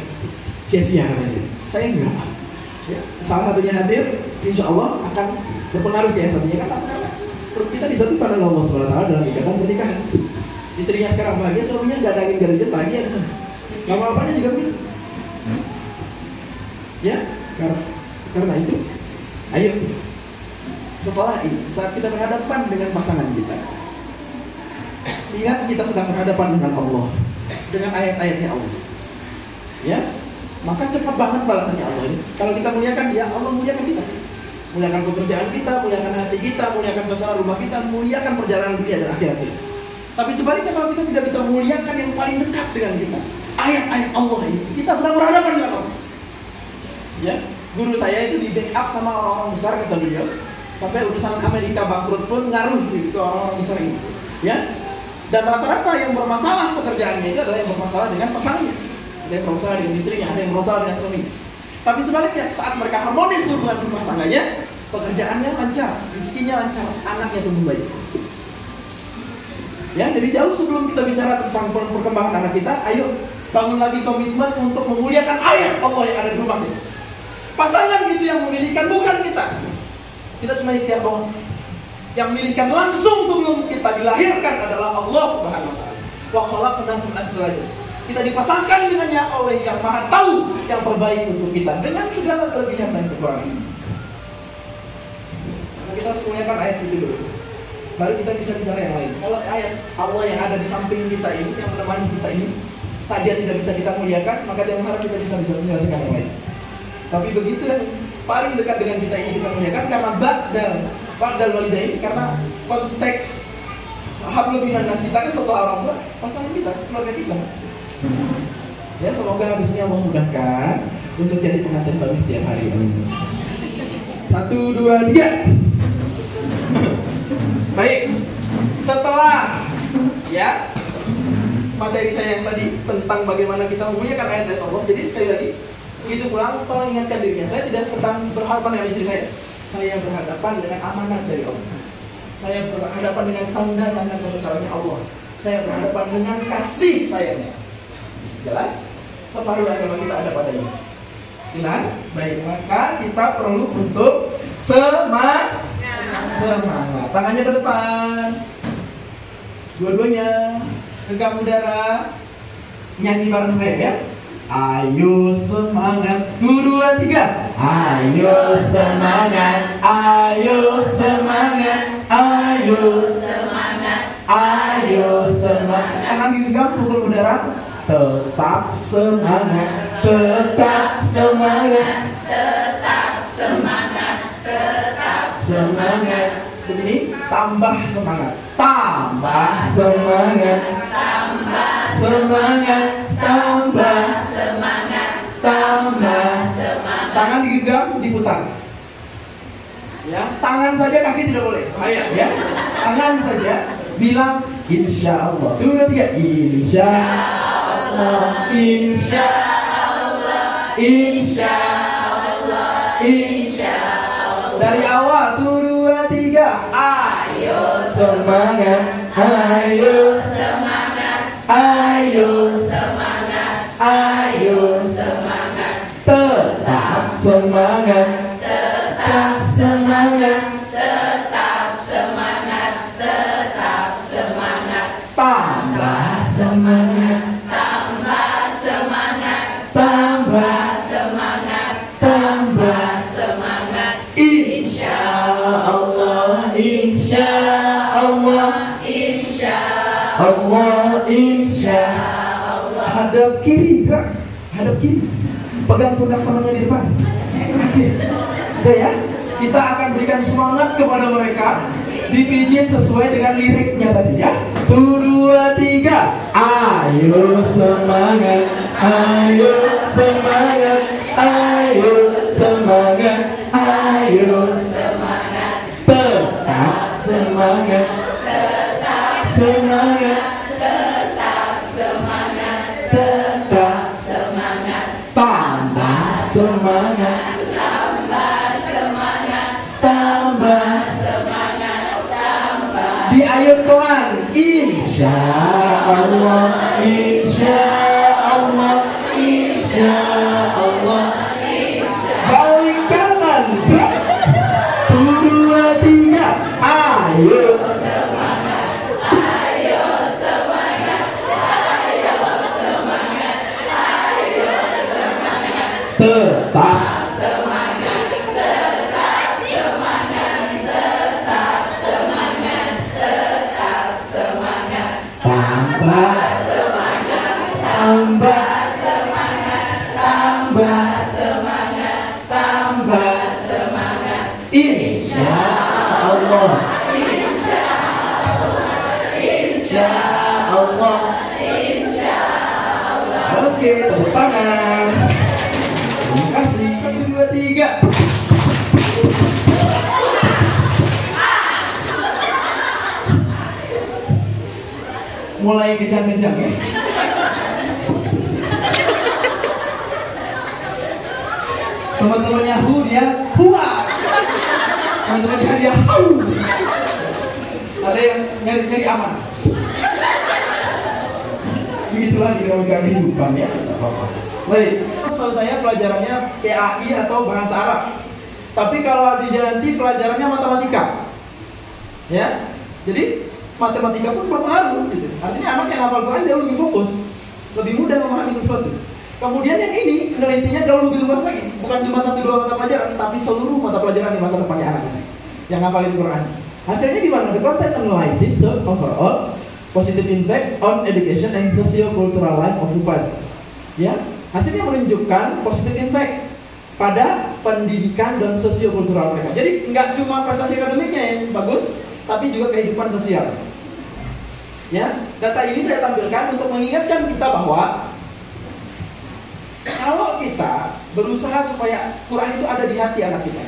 sia-sia katanya. Saya enggak. Ya, salah satunya hadir, insya Allah akan berpengaruh ke yang satunya. Karena kita disatukan oleh Allah SWT dalam ikatan pernikahan. Istrinya sekarang bahagia, suaminya nggak ada angin gadget bahagia di sana. Nggak apa-apanya juga begitu. Ya, karena itu, ayo setelah ini, saat kita berhadapan dengan pasangan kita, ingat kita sedang berhadapan dengan Allah, dengan ayat-ayatnya Allah. Ya, maka cepat banget balasannya Allah ini. Kalau kita muliakan dia, Allah muliakan kita. Muliakan pekerjaan kita, muliakan hati kita, muliakan suasana rumah kita, muliakan perjalanan dunia dan akhirat kita. Tapi sebaliknya kalau kita tidak bisa muliakan yang paling dekat dengan kita, ayat-ayat Allah ini, kita sedang berhadapan dengan Allah. Ya, guru saya itu di backup sama orang-orang besar kata beliau. Sampai urusan Amerika bangkrut pun ngaruh ke orang-orang besar ini. Ya. Dan rata-rata yang bermasalah pekerjaannya itu adalah yang bermasalah dengan pasangannya. Ada yang bermasalah dengan istrinya, ada yang bermasalah dengan suaminya. Tapi sebaliknya, saat mereka harmonis hubungan rumah tangganya, pekerjaannya lancar, rezekinya lancar, anaknya tumbuh baik. Ya, jadi jauh sebelum kita bicara tentang perkembangan anak kita, ayo bangun lagi komitmen untuk memuliakan ayat Allah yang ada di rumah kita. Pasangan itu yang memilihkan, bukan kita. Kita cuma ikhtiar doang. Yang memilihkan langsung sebelum kita dilahirkan adalah Allah Subhanahu wa taala. Wa khalaqnakum azwaja. Kita dipasangkan dengannya oleh yang Maha Tahu yang terbaik untuk kita dengan segala kelebihan dan kekurangan. Nah, kita harus muliakan ayat itu dulu. Baru kita bisa bicara yang lain. Kalau ayat Allah yang ada di samping kita ini, yang menemani kita ini saja tidak bisa kita muliakan, maka jangan harap kita bisa menyelesaikan yang lain. Tapi begitu yang paling dekat dengan kita ini kita muliakan karena ba'dal walidain, karena konteks hablum minan nas kita kan setelah orang tua, pasangan kita, keluarga kita. Ya, semoga habis ini Allah mudahkan untuk jadi pengantin baru setiap hari. 1, 2, 3. Baik, setelah ya materi saya yang tadi tentang bagaimana kita memuliakan ayat-ayat Allah. Jadi sekali lagi, begitu pulang tolong ingatkan dirinya, saya tidak sedang berhadapan dengan istri saya. Saya berhadapan dengan amanat dari Allah. Saya berhadapan dengan tanda-tanda kebesarannya Allah. Saya berhadapan dengan kasih sayangnya. Jelas? Separuh agama kita ada padanya. Jelas? Baik, maka kita perlu untuk semangat. Tangannya ke depan. Dua-duanya genggam udara. Nyanyi bareng saya ya. Ayo semangat, 1, 2, 3. Ayo semangat, ayo semangat, ayo semangat, ayo semangat. Tangan digenggam, pukul udara. Tetap semangat, tetap semangat, tetap semangat, tetap semangat. Begini, tambah semangat, tambah semangat, tambah semangat, tambah semangat, tambah semangat. Tangan digenggam, diputar. Ya, tangan saja, kaki tidak boleh, bahaya ya. Tangan saja, bilang insya Allah. 2, 3, insya Allah, insya Allah, insya Allah, insya Allah. Dari awal, 2, 3. Ayo semangat, ayo semangat, ayo semangat, ayo semangat. Tetap semangat, tetap semangat, tetap semangat, tetap semangat. Tambah semangat, tambah semangat, tambah semangat, tambah semangat. Insya Allah, insya Allah, insya Allah, insya Allah. Hadap kiri, gerak. Hadap kiri. Pegang pundak tangannya di depan. Oke ya. Kita akan berikan semangat kepada mereka. Dipijit sesuai dengan liriknya tadi ya. 1, 2, 3. Ayo semangat, ayo semangat, ayo semangat, ayo semangat. Tetap semangat, tetap semangat, tetap semangat, tetap semangat. Tambah semangat, tambah semangat, tambah semangat, tambah. Di ayat pelan, insya Allah, insya Allah, insya Allah. Balik kanan, 1, 2, 3. Ayo semangat, ayo semangat, ayo semangat, ayo semangat. Tetap semangat, tetap semangat, tetap semangat, tetap semangat. Tambah semangat, tambah semangat, tambah semangat, tambah semangat. Insya Allah, insya Allah, insya Allah, insya Allah. Oke, tepuk tangan. Terima kasih. 1, 2, 3. mulai kejang-kejang ya. Teman-temannya hu, dia hua. Teman-temannya dia hau. Ada yang nyari aman. Begitulah dinamika kehidupan ya. Baik, setahu saya pelajarannya PAI atau bahasa Arab. Tapi kalau di Jansi pelajarannya matematika. Ya, jadi matematika pun berpengaruh gitu. Artinya anak yang hafal Quran jauh lebih fokus, lebih mudah memahami sesuatu. Kemudian yang ini penelitiannya jauh lebih luas lagi, bukan cuma 1-2 mata pelajaran, tapi seluruh mata pelajaran di masa depannya anak ini yang hafalin Quran. Hasilnya di mana? The content analysis show overall positive impact on education and socio-cultural life of pupils. Ya, hasilnya menunjukkan positive impact pada pendidikan dan sosiokultural mereka. Jadi nggak cuma prestasi akademiknya yang bagus, tapi juga kehidupan sosial. Ya, data ini saya tampilkan untuk mengingatkan kita bahwa kalau kita berusaha supaya Quran itu ada di hati anak kita,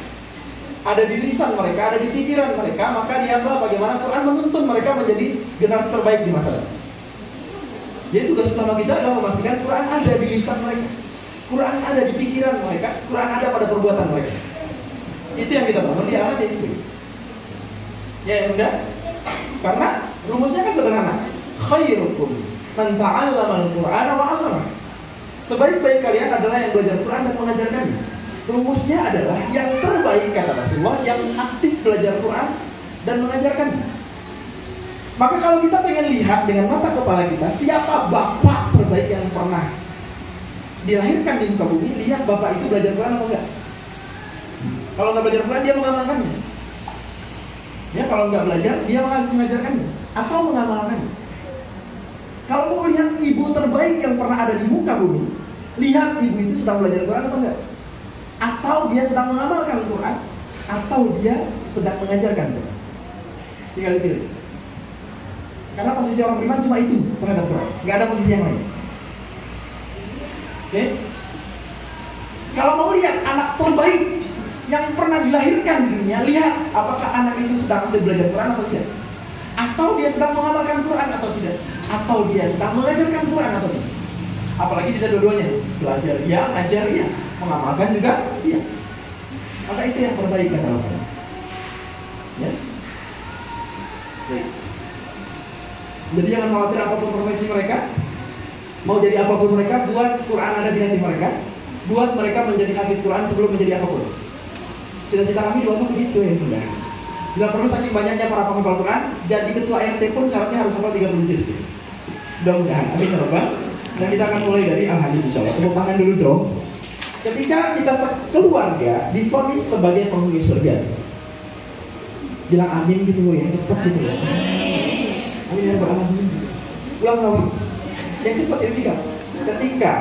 ada di lisan mereka, ada di pikiran mereka, maka lihatlah bagaimana Quran menuntun mereka menjadi generasi terbaik di masa depan. Jadi tugas utama kita adalah memastikan Quran ada di lisan mereka, Quran ada di pikiran mereka, Quran ada pada perbuatan mereka. Itu yang kita bangun di anak itu. Ya, yang mudah. Karena rumusnya kan sederhana. Khairukum man ta'allama al-Qur'ana wa 'allama. Sebaik-baik kalian adalah yang belajar Quran dan mengajarkannya. Rumusnya adalah yang terbaik kata Rasulullah yang aktif belajar Quran dan mengajarkannya. Maka kalau kita pengen lihat dengan mata kepala kita siapa bapak terbaik yang pernah dilahirkan di muka bumi, lihat bapak itu belajar Quran atau enggak. Kalau nggak belajar Quran dia mengamalkannya. Ya, kalau nggak belajar dia mengajarkannya atau mengamalkannya. Kalau mau lihat ibu terbaik yang pernah ada di muka bumi, lihat ibu itu sedang belajar Quran atau enggak, atau dia sedang mengamalkan Quran, atau dia sedang mengajarkan Quran. Tinggal dipilih. Karena posisi orang beriman cuma itu terhadap Quran, nggak ada posisi yang lain. Oke? Kalau mau lihat anak terbaik yang pernah dilahirkan di dunia, lihat apakah anak itu sedang belajar Quran atau tidak, atau dia sedang mengamalkan Quran atau tidak, atau dia sedang mengajarkan Quran atau tidak. Apalagi bisa dua-duanya, belajar ya, ngajar ya, mengamalkan juga iya. Maka itu yang terbaik kata Rasulullah. Ya. Baik. Jadi jangan khawatir apapun profesi mereka, mau jadi apapun mereka, buat Quran ada di hati mereka, buat mereka menjadi hafid Quran sebelum menjadi apapun. Cita-cita kami doa begitu ya bunda. Bila perlu saking banyaknya para penghafal Quran, jadi ketua RT pun syaratnya harus hafal 30 juz. Mudah-mudahan, amin ya rabbal. Dan kita akan mulai dari Al-Hadid insyaallah. Tepuk tangan dulu dong. Ketika kita keluarga divonis sebagai penghuni surga, bilang amin gitu ya, cepat gitu ya. Amin ya rabbal alamin. Ulang-ulang. Yang cepat ya sikap. Ketika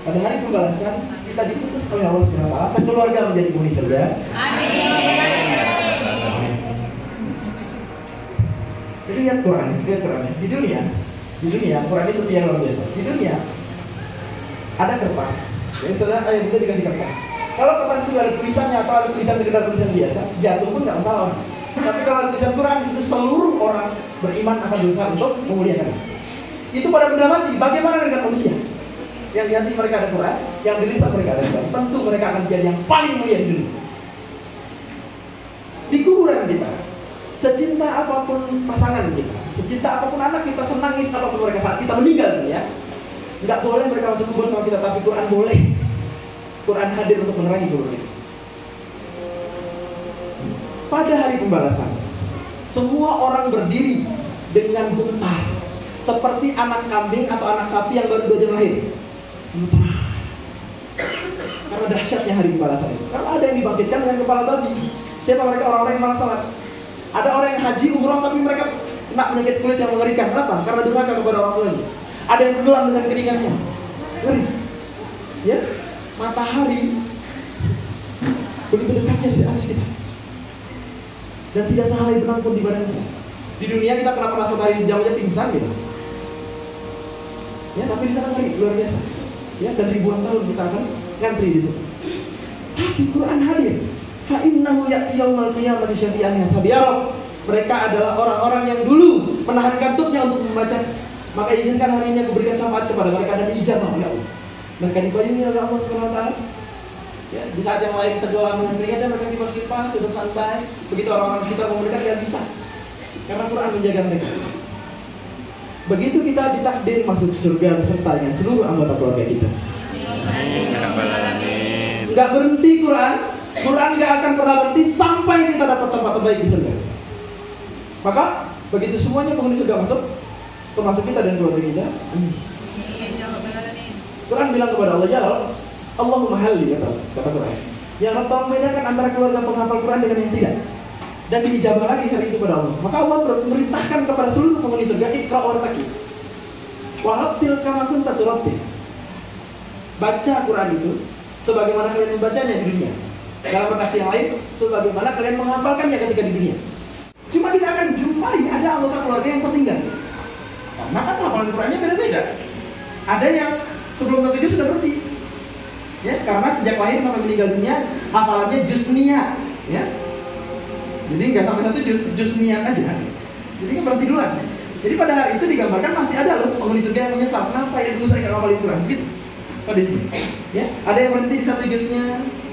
pada hari pembalasan kita diputus oleh Allah Subhanahu wa taala, sekeluarga menjadi penghuni surga. Amin. Jadi lihat Quran. Di dunia Quran ini seperti yang luar biasa. Di dunia ada kertas. Jadi saudara, kita dikasih kertas. Kalau kertas itu ada tulisannya atau ada tulisan sekedar tulisan biasa, jatuh pun nggak masalah. Tapi kalau ada tulisan Quran, itu seluruh orang beriman akan berusaha untuk memuliakan. Itu pada benda mati. Bagaimana dengan manusia? Yang di hati mereka ada Quran, yang di lisan mereka ada Quran. Tentu mereka akan menjadi yang paling mulia di dunia. Di kuburan kita, secinta apapun pasangan kita, secinta apapun anak kita, senangis apapun mereka saat kita meninggal dunia, nggak boleh mereka masuk kubur sama kita, tapi Quran boleh. Quran hadir untuk menerangi kubur kita. Pada hari pembalasan, semua orang berdiri dengan gemetar, seperti anak kambing atau anak sapi yang baru 2 jam lahir. Karena dahsyatnya hari pembalasan itu. Kalau ada yang dibangkitkan dengan kepala babi, siapa mereka? Orang-orang yang malas salat. Ada orang yang haji umroh tapi mereka kena penyakit kulit yang mengerikan. Kenapa? Karena durhaka kepada orang tuanya. Ada yang tenggelam dengan keringatnya. Ngeri. Ya, matahari begitu dekatnya di atas kita. Dan tidak sehelai benang pun di badan kita. Di dunia kita pernah panas matahari sejam aja pingsan gitu. Ya, tapi di sana ngeri, luar biasa. Ya, dan ribuan tahun kita akan ngantri di situ. Tapi Quran hadir. Fa innahu ya'ti yaumal qiyamati syafi'an yasabiyah. Mereka adalah orang-orang yang dulu menahan kantuknya untuk membaca Maka izinkan hari ini aku berikan syafaat kepada mereka dan ijabah oleh Allah. Mereka dipayungi oleh Allah SWT. Ya, di saat yang lain tenggelam dengan keringatnya, mereka kipas-kipas, duduk santai. Begitu orang-orang sekitar mau mendekat, dia bisa. Karena Quran menjaga mereka. Begitu kita ditakdir masuk surga beserta dengan seluruh anggota keluarga kita. Gak berhenti Quran gak akan pernah berhenti sampai kita dapat tempat terbaik di surga. Maka begitu semuanya penghuni surga masuk, termasuk kita dan keluarga kita. Quran bilang kepada Allah, ya Allah, Allahumma halli, kata Quran. Ya Allah, tolong bedakan antara keluarga penghafal Quran dengan yang tidak. Dan diijabah lagi hari itu pada Allah. Maka Allah memerintahkan kepada seluruh penghuni surga, Iqra wartaqi. Warattil kama kunta turattil. Baca Quran itu sebagaimana kalian membacanya di dunia. Dalam redaksi yang lain, sebagaimana kalian menghafalkannya ketika di dunia. Cuma kita akan jumpai ada anggota keluarga yang tertinggal. Karena kan hafalan Qurannya beda-beda. Ada yang sebelum 1 juz sudah berhenti. Ya, karena sejak lahir sampai meninggal dunia hafalannya juz niat, ya. Jadi nggak sampai 1 juz niat aja. Jadi kan berhenti duluan. Jadi pada hari itu digambarkan masih ada loh penghuni surga yang menyesal, kenapa ya dulu saya nggak hafalin Quran gitu. Di sini. Ya, ada yang berhenti di 1 juznya,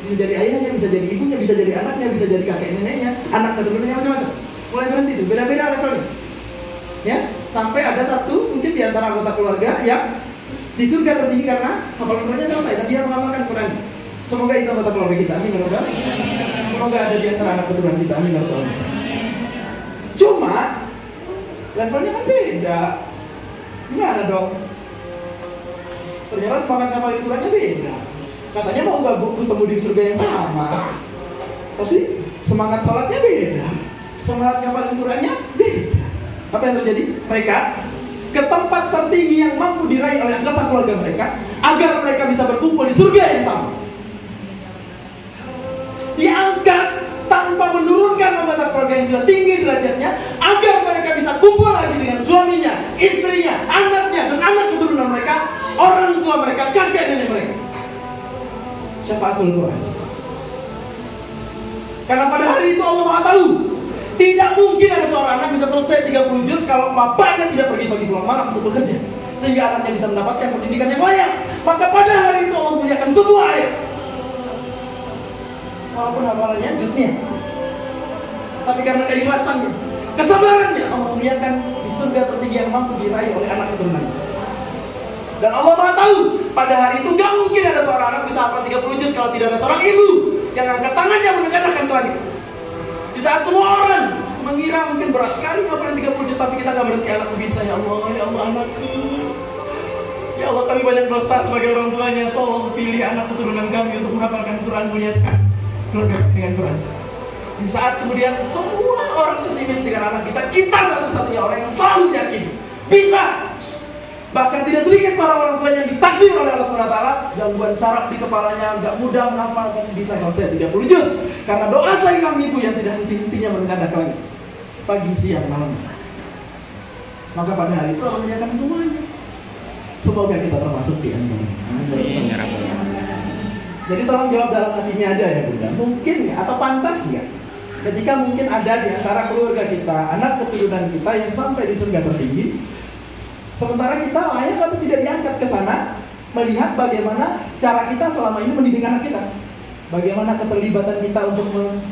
bisa jadi ayahnya, bisa jadi ibunya, bisa jadi anaknya, bisa jadi kakek neneknya, anak keturunannya, macam-macam. Mulai berhenti tuh, beda-beda levelnya. Ya, sampai ada satu mungkin di antara anggota keluarga yang di surga tertinggi karena hafalan Qurannya selesai dan dia mengamalkan Quran. Semoga itu anggota keluarga kita, amin ya Rabbal. Semoga ada di antara anak keturunan kita, amin ya Rabbal. Cuma levelnya kan beda. Gimana dong? Ternyata semangat ngapalin Qurannya beda. Katanya mau ketemu di surga yang sama, tapi semangat sholatnya beda. Semangat ngapalin Qurannya beda. Apa yang terjadi? Mereka ke tempat tertinggi yang mampu diraih oleh anggota keluarga mereka agar mereka bisa berkumpul di surga yang sama. Diangkat tanpa menurunkan anggota keluarga yang sudah tinggi derajatnya agar mereka bisa kumpul lagi dengan suaminya, istrinya, anaknya, dan anak keturunan mereka, orang tua mereka, kakek nenek mereka. Syafaatul Quran. Karena pada hari itu Allah Maha tahu, tidak mungkin ada seorang anak bisa selesai 30 juz kalau bapaknya tidak pergi pagi pulang malam untuk bekerja, sehingga anaknya bisa mendapatkan pendidikan yang layak. Maka pada hari itu Allah muliakan semua ayat, walaupun hafalannya juznya, tapi karena keikhlasannya, kesabarannya, Allah muliakan di surga tertinggi yang mampu diraih oleh anak keturunannya. Dan Allah Maha tahu, pada hari itu gak mungkin ada seorang anak bisa hafal 30 juz kalau tidak ada seorang ibu yang angkat tangannya menegakkan Tuhan. Di saat semua orang mengira mungkin berat sekali hafalin 30 juz, tapi kita gak berhenti, anakku bisa, ya Allah anakku. Ya Allah, kami banyak dosa sebagai orang tuanya, tolong pilih anak keturunan kami untuk menghafalkan Quran, muliakan keluarga dengan Quran. Di saat kemudian semua orang pesimis dengan anak kita satu-satunya orang yang selalu yakin bisa. Bahkan tidak sedikit para orang tua yang ditakdir oleh Allah SWT gangguan saraf di kepalanya, gak mudah menghafalkan, bisa selesai 30 juz karena doa sayang ibu yang tidak henti-hentinya menengadah langit pagi, siang, malam. Maka pada hari itu Allah menyatakan semuanya. Semoga kita termasuk di antaranya. Jadi tolong jawab dalam hatinya aja ya Bunda, mungkin ya atau pantas nggak ketika mungkin ada di antara keluarga kita, anak keturunan kita yang sampai di surga tertinggi, sementara kita layak atau tidak diangkat ke sana, melihat bagaimana cara kita selama ini mendidik anak kita, bagaimana keterlibatan kita untuk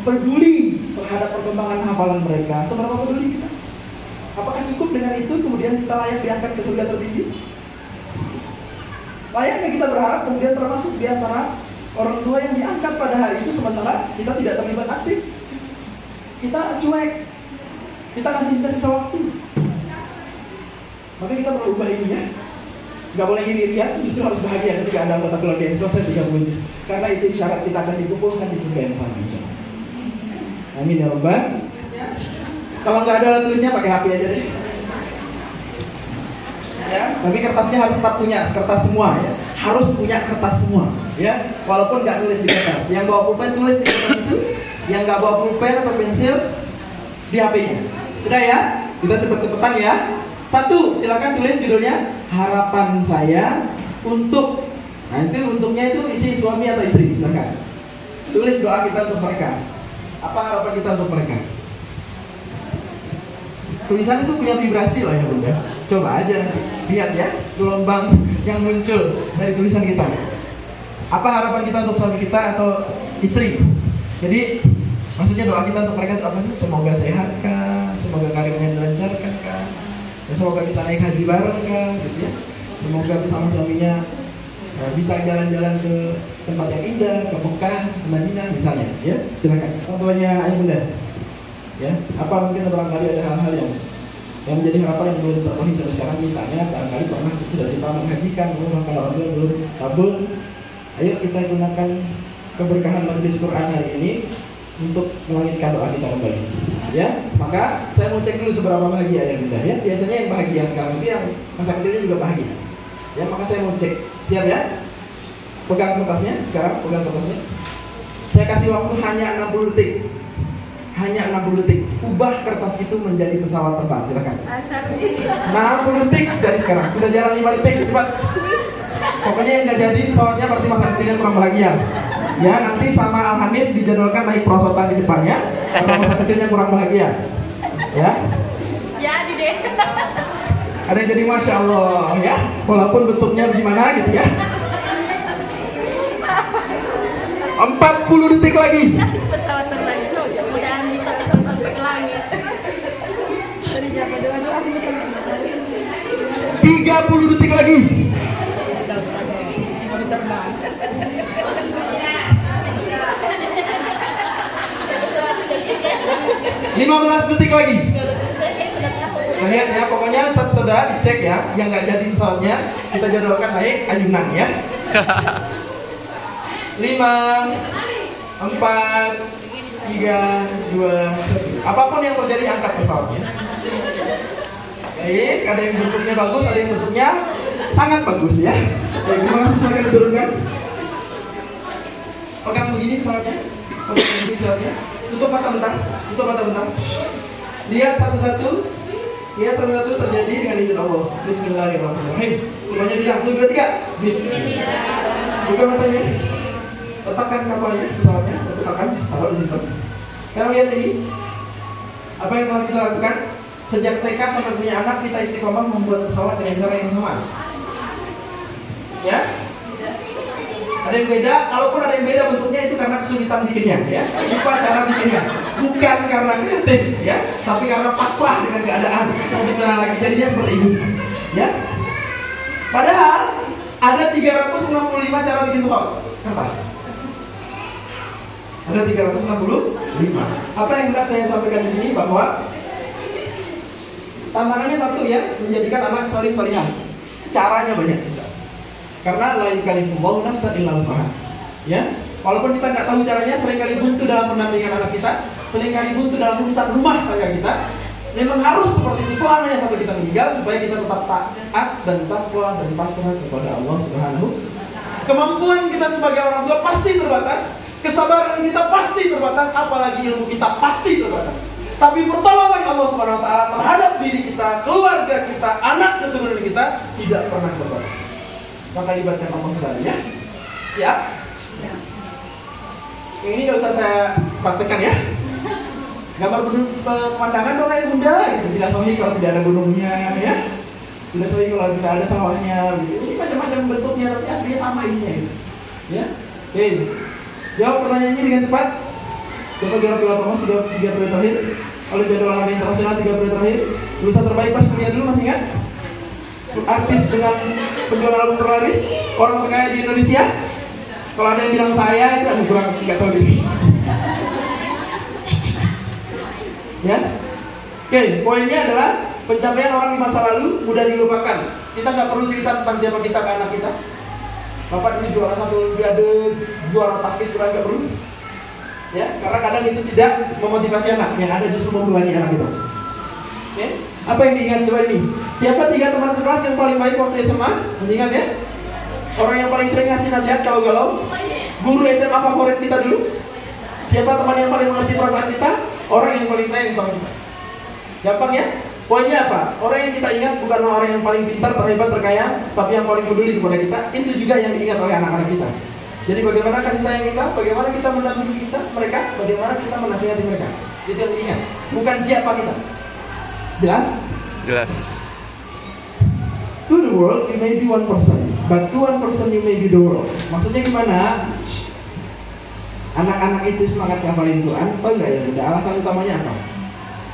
peduli terhadap perkembangan hafalan mereka, seberapa peduli kita. Apakah cukup dengan itu kemudian kita layak diangkat ke surga tertinggi? Layaknya kita berharap kemudian termasuk di antara orang tua yang diangkat pada hari itu sementara kita tidak terlibat aktif, kita cuek, kita kasih sisa waktu. Maka kita perlu ubah ini ya. Gak boleh iri-irian, justru harus bahagia ketika ada anggota keluarga yang selesai 30 juz. Karena itu isyarat kita akan dikumpulkan di surga yang sama. Amin ya Rabbal. Kalau nggak ada alat tulisnya pakai HP aja deh. Ya, tapi kertasnya harus tetap punya, kertas semua ya. Harus punya kertas semua, ya. Walaupun nggak nulis di kertas. Yang bawa pulpen tulis di kertas itu. Yang nggak bawa pulpen atau pensil di HP-nya. Sudah ya? Kita cepet-cepetan ya. 1, silakan tulis judulnya harapan saya untuk. Nah itu untuknya itu isi suami atau istri, silakan. Tulis doa kita untuk mereka. Apa harapan kita untuk mereka? tulisan itu punya vibrasi loh ya bunda. Coba aja lihat ya gelombang yang muncul dari tulisan kita. Apa harapan kita untuk suami kita atau istri? Jadi maksudnya doa kita untuk mereka itu apa sih? Semoga sehat kah? Semoga karirnya dilancarkan kah? Ya, semoga bisa naik haji bareng kah? Gitu ya. Semoga bersama suaminya bisa jalan-jalan ke tempat yang indah, ke Mekah, ke Madinah misalnya. Ya, silakan. Orang tuanya ayah bunda. Ya, apa mungkin barangkali ada hal-hal yang menjadi harapan yang belum terpenuhi sampai sekarang. Misalnya barangkali pernah sudah kita menghajikan, kalau orang tua belum kabul. Ayo kita gunakan keberkahan majelis Quran hari ini untuk melangitkan doa kita kembali. Ya, maka saya mau cek dulu seberapa bahagia ya bunda. Ya, biasanya yang bahagia sekarang itu yang masa kecilnya juga bahagia. Ya, maka saya mau cek. Siap ya? Pegang kertasnya, sekarang pegang kertasnya. Saya kasih waktu hanya 60 detik. Hanya 60 detik. Ubah kertas itu menjadi pesawat terbang. Silakan. 60 detik dari sekarang. Sudah jalan 5 detik, cepat. Pokoknya yang nggak jadi pesawatnya berarti masa kecilnya kurang bahagia. Ya, nanti sama Al Hanif dijadwalkan naik perosotan di depannya karena masa kecilnya kurang bahagia. Ya. Jadi deh. Ada yang jadi masya Allah ya, walaupun bentuknya gimana gitu ya. 40 detik lagi. Pesawat terbang coba mudahan bisa terbang sampai ke langit. 30 detik lagi. 15 detik lagi. Lihat ya, pokoknya sudah dicek ya, yang nggak jadi pesawatnya kita jadwalkan naik ayunan ya. 5, 4, 3, 2, 1. Apapun yang terjadi angkat pesawatnya. Baik, ada yang bentuknya bagus, ada yang bentuknya sangat bagus ya. Baik, terima kasih, silakan diturunkan. Pegang begini pesawatnya, pegang begini pesawatnya. Tutup mata bentar, tutup mata bentar. Lihat satu-satu. Lihat satu-satu terjadi dengan izin Allah. Bismillahirrahmanirrahim. Semuanya bilang 1, 2, 3. Bismillah. Buka matanya. Letakkan kapalnya, pesawatnya. Letakkan, taruh di situ. Sekarang lihat ini. Apa yang telah kita lakukan? Sejak TK sampai punya anak, kita istiqomah membuat pesawat dengan cara yang sama. Ya? Ada yang beda, kalaupun ada yang beda bentuknya itu karena kesulitan bikinnya, ya. Lupa cara bikinnya, bukan karena kreatif, ya, tapi karena pasrah dengan keadaan. Mau bicara lagi, jadinya seperti ini, ya. Padahal ada 365 cara bikin pesawat kertas. Ada 365. Apa yang hendak saya sampaikan di sini bahwa tantangannya satu ya, menjadikan anak solih-solihah. Caranya banyak. Karena la yukallifullahu nafsan illa wus'aha. Ya, walaupun kita nggak tahu caranya, seringkali buntu dalam pendampingan anak kita, seringkali buntu dalam urusan rumah tangga kita. Memang harus seperti itu selamanya sampai kita meninggal supaya kita tetap taat dan takwa dan pasrah kepada Allah Subhanahu. Kemampuan kita sebagai orang tua pasti terbatas, kesabaran kita pasti terbatas, apalagi ilmu kita pasti terbatas. Tapi pertolongan Allah Subhanahu wa taala terhadap diri kita, keluarga kita, anak keturunan kita tidak pernah terbatas. Maka libatkan Allah sekali ya. Siap? Ya. Yang ini gak usah saya praktekkan ya. Gambar pemandangan dong ya bunda gitu. Tidak sohi kalau tidak ada gunungnya ya. Tidak sohi kalau tidak ada sawahnya gitu. Ini macam-macam bentuknya, tapi aslinya sama isinya gitu. Ya. Oke. Jawab pertanyaannya dengan cepat. Coba gerak-gerak Thomas 3 periode terakhir. Kalau jadwal olahraga internasional 3 periode terakhir. Lulusan terbaik pas kuliah dulu masih ingat? Artis dengan penjualan album terlaris, orang terkaya di Indonesia. Kalau ada yang bilang saya, itu aku kurang nggak tahu diri. Ya, oke. Poinnya adalah pencapaian orang di masa lalu mudah dilupakan. Kita nggak perlu cerita tentang siapa kita ke anak kita. Bapak ini juara 1 Olimpiade, juara tahfidz, kurang nggak perlu. Ya, karena kadang itu tidak memotivasi anak, yang ada justru membebani anak kita. Oke. Apa yang diingat coba ini? Siapa 3 teman sekelas yang paling baik waktu SMA? Masih ingat ya? Orang yang paling sering ngasih nasihat kalau galau? Guru SMA favorit kita dulu? Siapa teman yang paling mengerti perasaan kita? Orang yang paling sayang sama kita. Gampang ya? Poinnya apa? Orang yang kita ingat bukanlah orang yang paling pintar, terhebat, terkaya, tapi yang paling peduli kepada kita. Itu juga yang diingat oleh anak-anak kita. Jadi bagaimana kasih sayang kita, bagaimana kita mendampingi mereka, bagaimana kita menasihati mereka. Itu yang diingat. Bukan siapa kita. Jelas? Jelas. To the world you may be one person, but to one person you may be the world. Maksudnya gimana? Anak-anak itu semangat ngafalin Quran, tahu nggak ya Bunda? Alasan utamanya apa?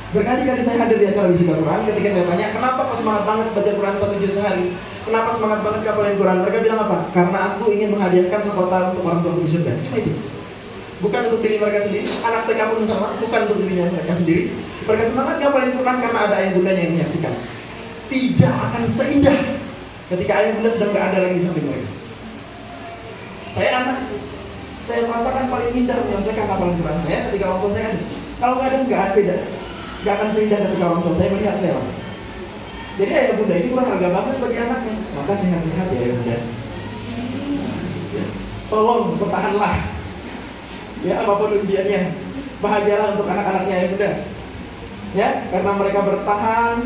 Berkali-kali saya hadir di acara wisuda Quran, ketika saya tanya, kenapa kok semangat banget baca Quran 1 juz sehari? Kenapa semangat banget ngafalin Quran? Mereka bilang apa? Karena aku ingin menghadiahkan mahkota untuk orang tua di surga. Cuma itu. Bukan untuk diri mereka sendiri, anak TK pun sama, bukan untuk dirinya mereka sendiri. Mereka semangat ngafalin Quran karena ada ayah bundanya yang menyaksikan. Tidak akan seindah ketika ayah bunda sudah nggak ada lagi di samping mereka. Saya anak, saya merasakan paling indah menyelesaikan hafalan Quran saya ketika orang tua saya ada. Kalau nggak ada, nggak beda, nggak akan seindah ketika orang tua saya melihat saya langsung. Jadi ayah bunda ini kurang harga banget bagi anaknya. Maka sehat-sehat ya ayah bunda. Tolong bertahanlah, ya apapun usianya, bahagialah untuk anak-anaknya ayah bunda. Ya, karena mereka bertahan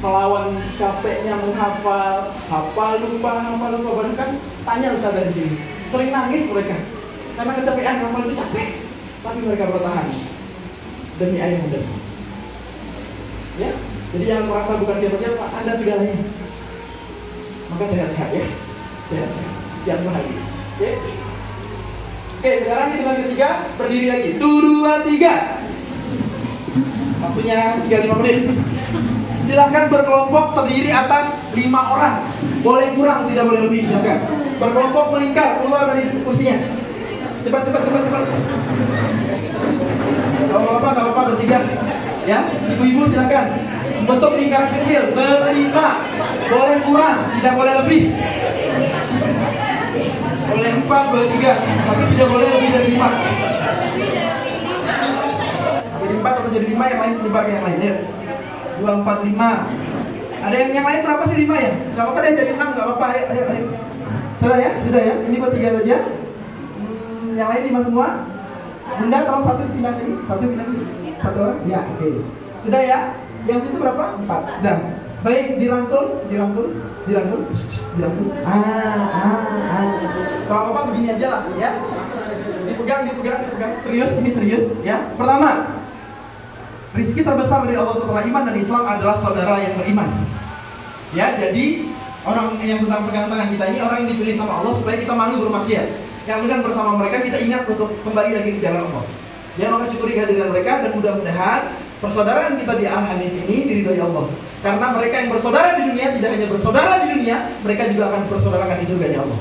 melawan capeknya menghafal, hafal lupa, bahkan tanya Ustaz dari sini, sering nangis mereka karena kecapean hafal itu capek, tapi mereka bertahan demi ayah bunda semua. Ya, jadi jangan merasa bukan siapa-siapa, Anda segalanya. Maka sehat-sehat ya, sehat-sehat, yang bahagia. Ya. Oke, sekarang hitungan ketiga, berdiri lagi, 1, 2, 3. Waktunya 35 menit. Silahkan berkelompok terdiri atas 5 orang. Boleh kurang, tidak boleh lebih, silahkan. Berkelompok melingkar, keluar dari kursinya. Cepat. Kalau apa bertiga. Ya, ibu-ibu silahkan. Bentuk lingkaran kecil, ber-5. Boleh kurang, tidak boleh lebih. Boleh 4, boleh 3, tapi tidak boleh lebih dari 5. Jadi 4 atau jadi 5, yang lain menyebar ke yang lain. Ya. 2, 4, 5. Ada yang lain berapa sih 5 ya? Gak apa-apa deh jadi 6, gak apa-apa. Ayo. Sudah ya? Ini bertiga saja. Yang lain 5 semua. Bunda tolong satu pindah sini. Satu orang? Ya, oke. Sudah ya? Yang situ berapa? 4. Dah. Baik, dirangkul. Kalau apa begini aja lah ya. Dipegang. Serius, ini serius ya. Pertama, rizki terbesar dari Allah setelah iman dan Islam adalah saudara yang beriman. Ya, jadi orang yang sedang pegang tangan kita ini orang yang dipilih sama Allah supaya kita malu bermaksiat. Yang dengan bersama mereka kita ingat untuk kembali lagi ke jalan Allah. Ya, maka syukuri kehadiran mereka dan mudah-mudahan persaudaraan kita di Al-Hanif ini diridhoi Allah. Karena mereka yang bersaudara di dunia tidak hanya bersaudara di dunia, mereka juga akan bersaudarakan di surganya Allah.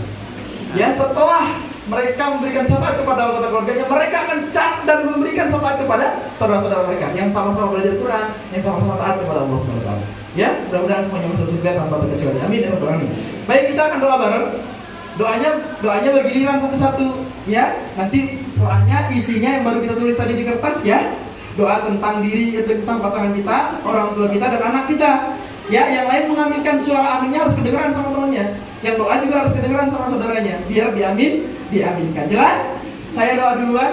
Ya, setelah mereka memberikan syafaat kepada anggota keluarganya, mereka akan cat dan memberikan syafaat kepada saudara-saudara mereka yang sama-sama belajar Quran, yang sama-sama taat kepada Allah SWT. Ya, mudah-mudahan semuanya masuk surga tanpa terkecuali. Amin ya rabbal alamin. Baik, kita akan doa bareng. Doanya bergiliran satu-satu. Ya, nanti doanya isinya yang baru kita tulis tadi di kertas ya. Doa tentang diri, tentang pasangan kita, orang tua kita dan anak kita. Ya, yang lain mengaminkan surah aminnya harus kedengeran sama temannya. Yang doa juga harus kedengeran sama saudaranya. Biar diaminkan. Jelas? Saya doa duluan.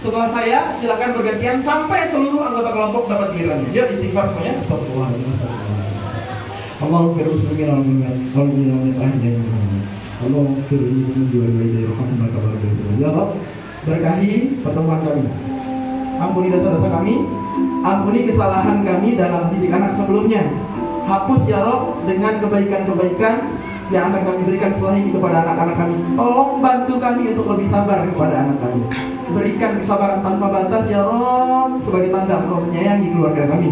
Setelah saya, silakan bergantian sampai seluruh anggota kelompok dapat gilirannya. Yuk istighfar semuanya. Astagfirullahaladzim. Allahumma firman ya Allah, berkahi pertemuan kami. Ampuni dosa-dosa kami, ampuni kesalahan kami dalam didik anak sebelumnya. Hapus ya Rob dengan kebaikan-kebaikan yang akan kami berikan setelah ini kepada anak-anak kami. Tolong bantu kami untuk lebih sabar kepada anak kami. Berikan kesabaran tanpa batas ya Rob sebagai tanda Engkau menyayangi keluarga kami.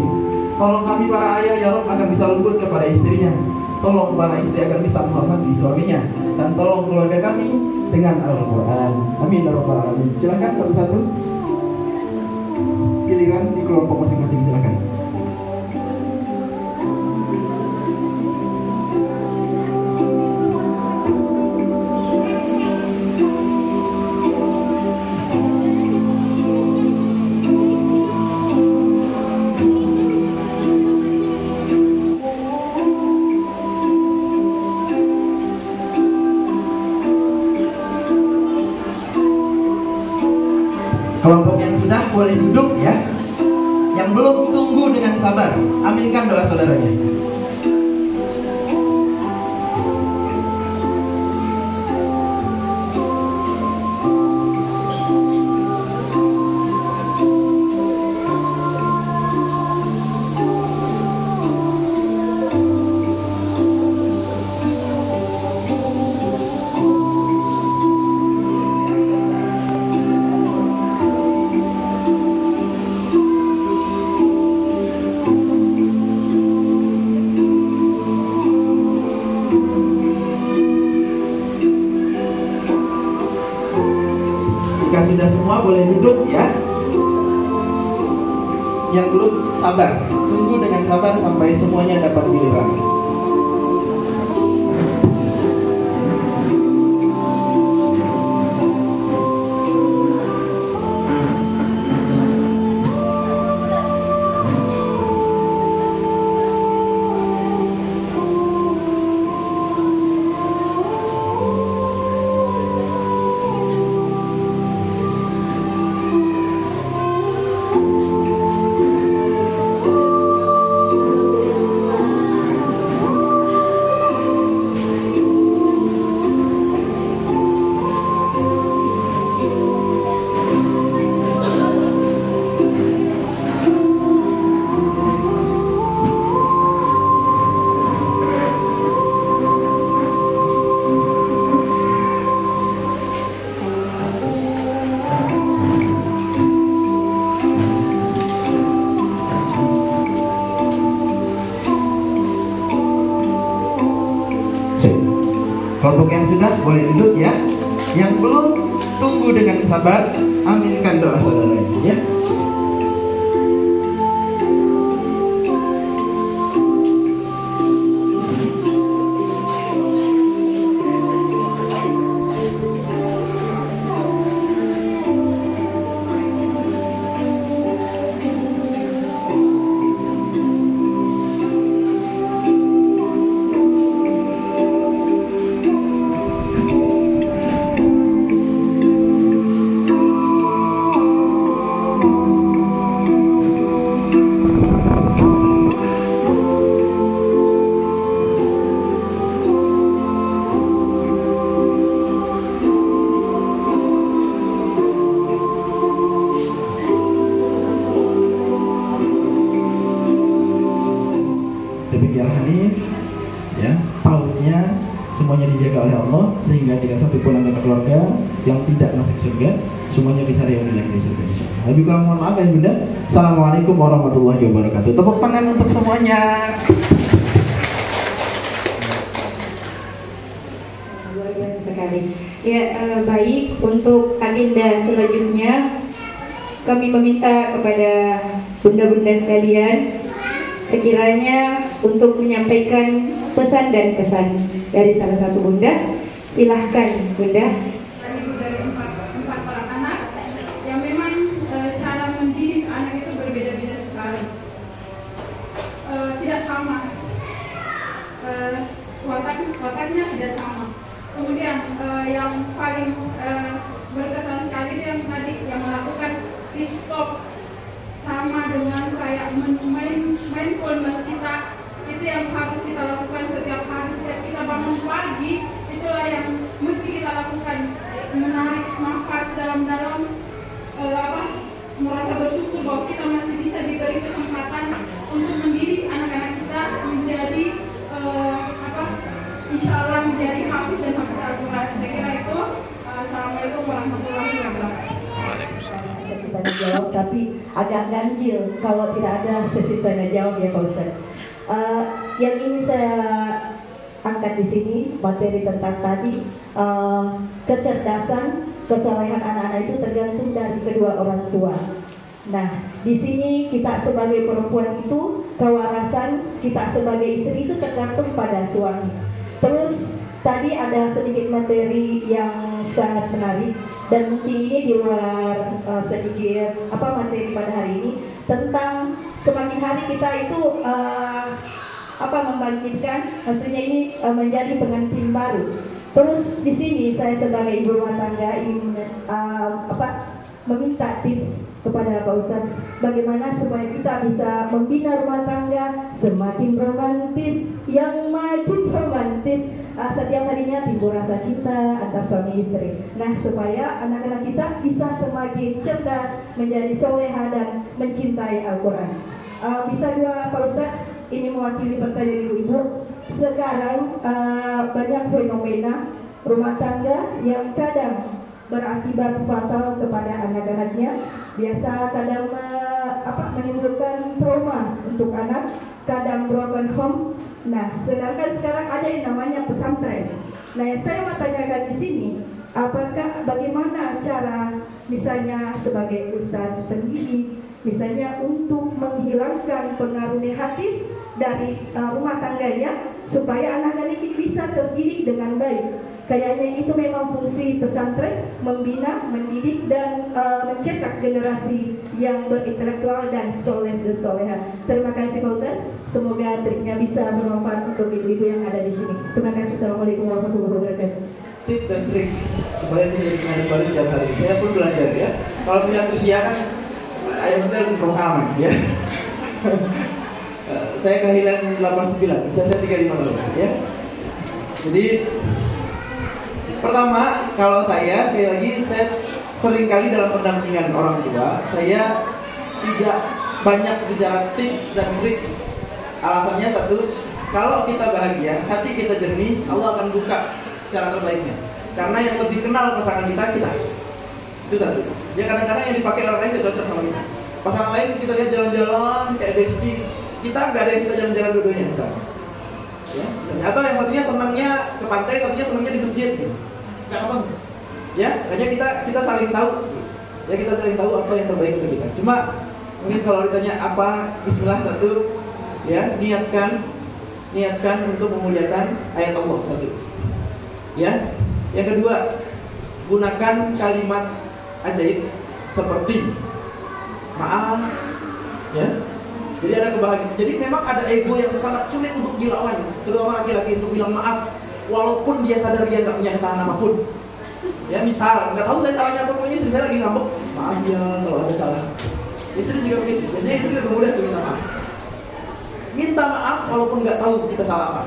Tolong kami para ayah ya Rob agar bisa lembut kepada istrinya. Tolong para istri agar bisa menghormati suaminya. Dan tolong keluarga kami dengan Al-Quran. Amin ya rabbal alamin. Silakan satu-satu. Giliran di kelompok masing-masing, silakan. Kelompok yang sudah boleh duduk ya. Yang belum tunggu dengan sabar. Aminkan doa saudaranya. Jika sudah semua boleh duduk ya. Yang belum sabar, tunggu dengan sabar sampai semuanya dapat giliran. Kelompok yang sudah boleh duduk ya. Yang belum tunggu dengan sabar, aminkan doa saudaranya ya. Demikian Hanif ya, tahunnya semuanya dijaga oleh Allah sehingga tidak satu pun anggota keluarga yang tidak masuk surga, semuanya bisa reuni lagi di surga insyaallah. Lebih kurang mohon maaf ya Bunda. Assalamualaikum warahmatullahi wabarakatuh. Tepuk tangan untuk semuanya. Luar biasa sekali. Ya, baik, untuk agenda selanjutnya kami meminta kepada bunda-bunda sekalian sekiranya untuk menyampaikan pesan dan kesan dari salah satu bunda. Silahkan Bunda. Dari empat orang anak yang memang cara mendidik anak itu berbeda-beda sekali, tidak sama, wataknya tidak sama. Kemudian yang paling berkesan sekali itu yang tadi yang melakukan pit stop sama dengan kayak mindfulness kita, itu yang harus kita lakukan setiap hari, setiap kita bangun pagi, itulah yang mesti kita lakukan, menarik nafas dalam-dalam, merasa bersyukur bahwa kita masih bisa diberi kesempatan untuk mendidik anak-anak kita menjadi insya Allah menjadi hafiz dan hafiz Al-Quran. Saya kira itu. Assalamualaikum warahmatullahi wabarakatuh. Sesi tanya jawab, tapi agak ganjil kalau tidak ada sesi tanya jawab ya Pak Ustaz. Yang ingin saya angkat di sini materi tentang tadi kecerdasan, kesolehan anak-anak itu tergantung dari kedua orang tua. Nah, di sini kita sebagai perempuan itu kewarasan, kita sebagai istri itu tergantung pada suami. Terus tadi ada sedikit materi yang sangat menarik dan mungkin ini di luar sedikit materi pada hari ini tentang semakin hari kita itu membangkitkan, maksudnya ini menjadi pengantin baru. Terus di sini saya sebagai ibu rumah tangga ingin meminta tips kepada Pak Ustaz bagaimana supaya kita bisa membina rumah tangga semakin romantis, yang makin romantis, setiap harinya timbul rasa cinta antar suami istri. Nah, supaya anak-anak kita bisa semakin cerdas, menjadi soleha dan mencintai Al-Quran. Bisa juga Pak Ustaz, ini mewakili pertanyaan ibu-ibu. Sekarang banyak fenomena rumah tangga yang kadang berakibat fatal kepada anak-anaknya. Biasa kadang menimbulkan trauma untuk anak, kadang broken home. Nah, sedangkan sekarang ada yang namanya pesantren. Nah, yang saya mau tanyakan di sini, Apakah bagaimana cara misalnya sebagai ustaz pendidik, misalnya untuk menghilangkan pengaruh negatif dari rumah tangganya supaya anak-anak ini bisa terdidik dengan baik. Kayaknya itu memang fungsi pesantren, membina, mendidik dan mencetak generasi yang berintelektual dan soleh dan soleha. Terima kasih Pak Ustaz. Semoga triknya bisa bermanfaat untuk ibu-ibu yang ada di sini. Terima kasih. Assalamualaikum warahmatullahi wabarakatuh. Tip dan trik supaya bisa jadi pengadil baru setiap hari. Saya pun belajar ya. Kalau pilihan usia kan ayam betul pengalaman ya. Saya kelahiran 89, usia saya 35 tahun ya. Jadi pertama, kalau saya sekali lagi saya sering kali dalam pendampingan orang tua, saya tidak banyak bicara tips dan trik. Alasannya satu, kalau kita bahagia, hati kita jernih, Allah akan buka cara terbaiknya. Karena yang lebih kenal pasangan kita, itu satu. Ya kadang-kadang yang dipakai orang lain tidak cocok sama kita. Pasangan lain kita lihat jalan-jalan kayak Desti, kita nggak ada yang suka jalan-jalan dua-duanya misalnya. Ya, atau yang satunya senangnya ke pantai, satunya senangnya di masjid. Nggak apa? Ya, hanya kita saling tahu. Ya kita saling tahu apa yang terbaik untuk kita. Cuma mungkin kalau ditanya apa, Bismillah satu, ya niatkan untuk memuliakan ayat Allah satu. Ya, yang kedua, gunakan kalimat ajaib seperti maaf, ya. Jadi ada kebahagiaan. Jadi memang ada ego yang sangat sulit untuk dilawan, terutama laki-laki untuk bilang maaf, walaupun dia sadar dia nggak punya kesalahan apapun. Ya misal, nggak tahu saya salahnya apa, pokoknya istri saya lagi ngambek, maaf ya kalau ada salah. Istri juga begitu. Biasanya istri lebih mudah untuk minta maaf. Minta maaf walaupun nggak tahu kita salah apa.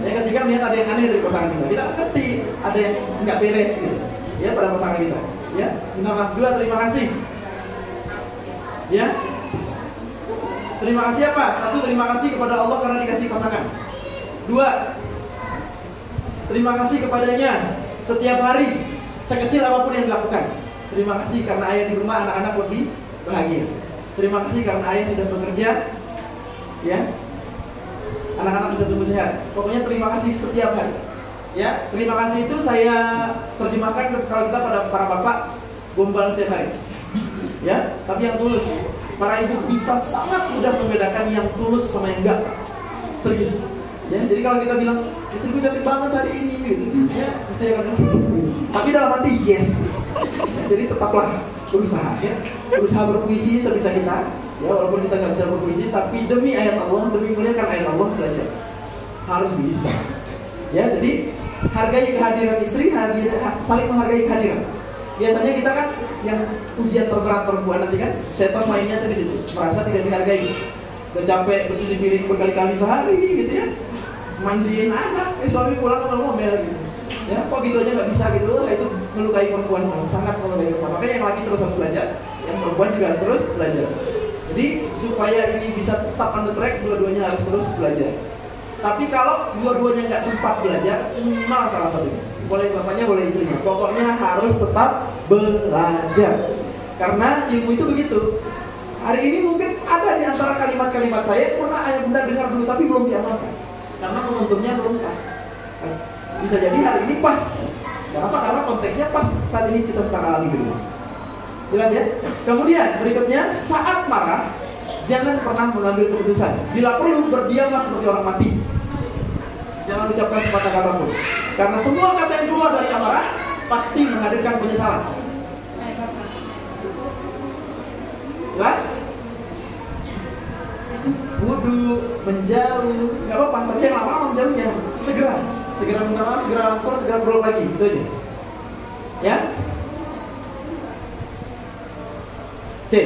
Yang ketiga, melihat ada yang aneh dari pasangan kita ngerti ada yang nggak beres gitu, ya pada pasangan kita. Ya, minta maaf. Dua, terima kasih. Ya, terima kasih apa? Satu, terima kasih kepada Allah karena dikasih pasangan. Dua, terima kasih kepadanya setiap hari, sekecil apapun yang dilakukan. Terima kasih karena ayah di rumah anak-anak lebih bahagia. Terima kasih karena ayah sudah bekerja, ya, anak-anak bisa tumbuh sehat. Pokoknya terima kasih setiap hari. Ya, terima kasih itu saya terjemahkan kalau kita pada para bapak gombal setiap hari. Ya, tapi yang tulus. Para ibu bisa sangat mudah membedakan yang tulus sama yang enggak. Serius. Ya, jadi kalau kita bilang istriku cantik banget hari ini gitu, ya, mesti akan tapi dalam hati yes. Ya, jadi tetaplah berusaha ya. Berusaha berpuisi sebisa kita. Ya, walaupun kita nggak bisa berpuisi, tapi demi ayat Allah, demi muliakan ayat Allah belajar. Harus bisa. Ya, jadi hargai kehadiran istri, saling menghargai kehadiran. Biasanya kita kan yang ujian terberat perempuan nanti kan, setan mainnya tuh di situ, merasa tidak dihargai. Udah capek bercuci piring berkali-kali sehari gitu ya, mandiin anak, suami pulang ngomel gitu. Ya, kok gitu aja nggak bisa gitu, itu melukai perempuan, sangat melukai perempuan. Makanya yang laki terus harus belajar, yang perempuan juga harus terus belajar. Jadi supaya ini bisa tetap on the track, dua-duanya harus terus belajar. Tapi kalau dua-duanya nggak sempat belajar, minimal salah satunya. Boleh bapaknya, boleh istrinya. Pokoknya harus tetap belajar. Karena ilmu itu begitu. Hari ini mungkin ada di antara kalimat-kalimat saya pernah ayah bunda dengar dulu tapi belum diamalkan. Karena momentumnya belum pas. Bisa jadi hari ini pas. Kenapa? Karena konteksnya pas saat ini kita sedang alami dulu. Jelas ya? Kemudian berikutnya, saat marah jangan pernah mengambil keputusan. Bila perlu berdiamlah seperti orang mati. Jangan ucapkan sepatah kata pun. Karena semua kata yang keluar dari amarah pasti menghadirkan penyesalan. Jelas? Wudu, menjauh, nggak apa-apa. Tapi yang lama-lama menjauhnya segera minta maaf, segera lapor, segera berdoa lagi. Itu aja. Ya? Oke.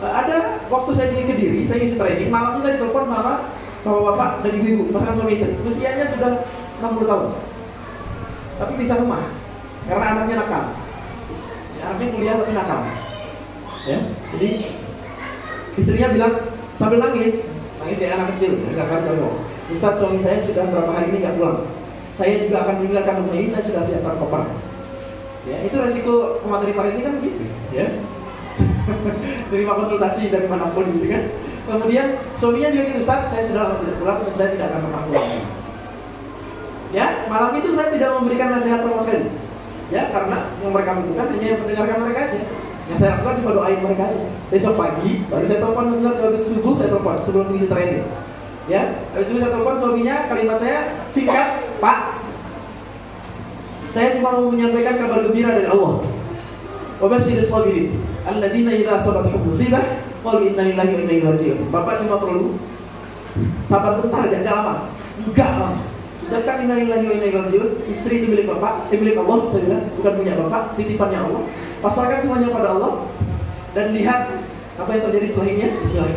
Ada waktu saya di Kediri, saya ngisi training, malamnya saya ditelepon sama bapak-bapak dan ibu-ibu, bahkan suami istri. Usianya sudah 60 tahun. Tapi bisa rumah karena anaknya nakal. Ya, anaknya kuliah tapi nakal. Ya, jadi istrinya bilang sambil nangis kayak anak kecil. Misalkan kalau Ustaz, suami saya sudah berapa hari ini nggak pulang. Saya juga akan meninggalkan rumah ini. Saya sudah siapkan koper. Ya, itu resiko kemateri ini kan begitu. Ya, terima konsultasi dari manapun gitu kan. Kemudian suaminya juga gitu, Ustaz, saya sudah lama tidak pulang dan saya tidak akan pernah pulang. Ya, malam itu saya tidak memberikan nasihat sama sekali. Ya, karena yang mereka butuhkan hanya yang mendengarkan mereka aja. Yang saya lakukan cuma doain mereka aja. Besok pagi baru saya telepon, habis subuh saya telepon sebelum mengisi training. Ya, habis itu saya telepon suaminya, kalimat saya singkat, Pak, saya cuma mau menyampaikan kabar gembira dari Allah. Wa basyiril sabirin alladzina idza asabatuhum musibah qalu inna lillahi wa inna ilaihi raji'un. Bapak cuma perlu sabar bentar, jangan lama. Enggak lama. Ucapkan inna lillahi wa inna ilaihi raji'un. Istri ini milik Bapak, milik Allah, saya bilang, bukan punya Bapak, titipannya Allah. Pasrahkan semuanya pada Allah dan lihat apa yang terjadi setelah ini ya. Bismillah.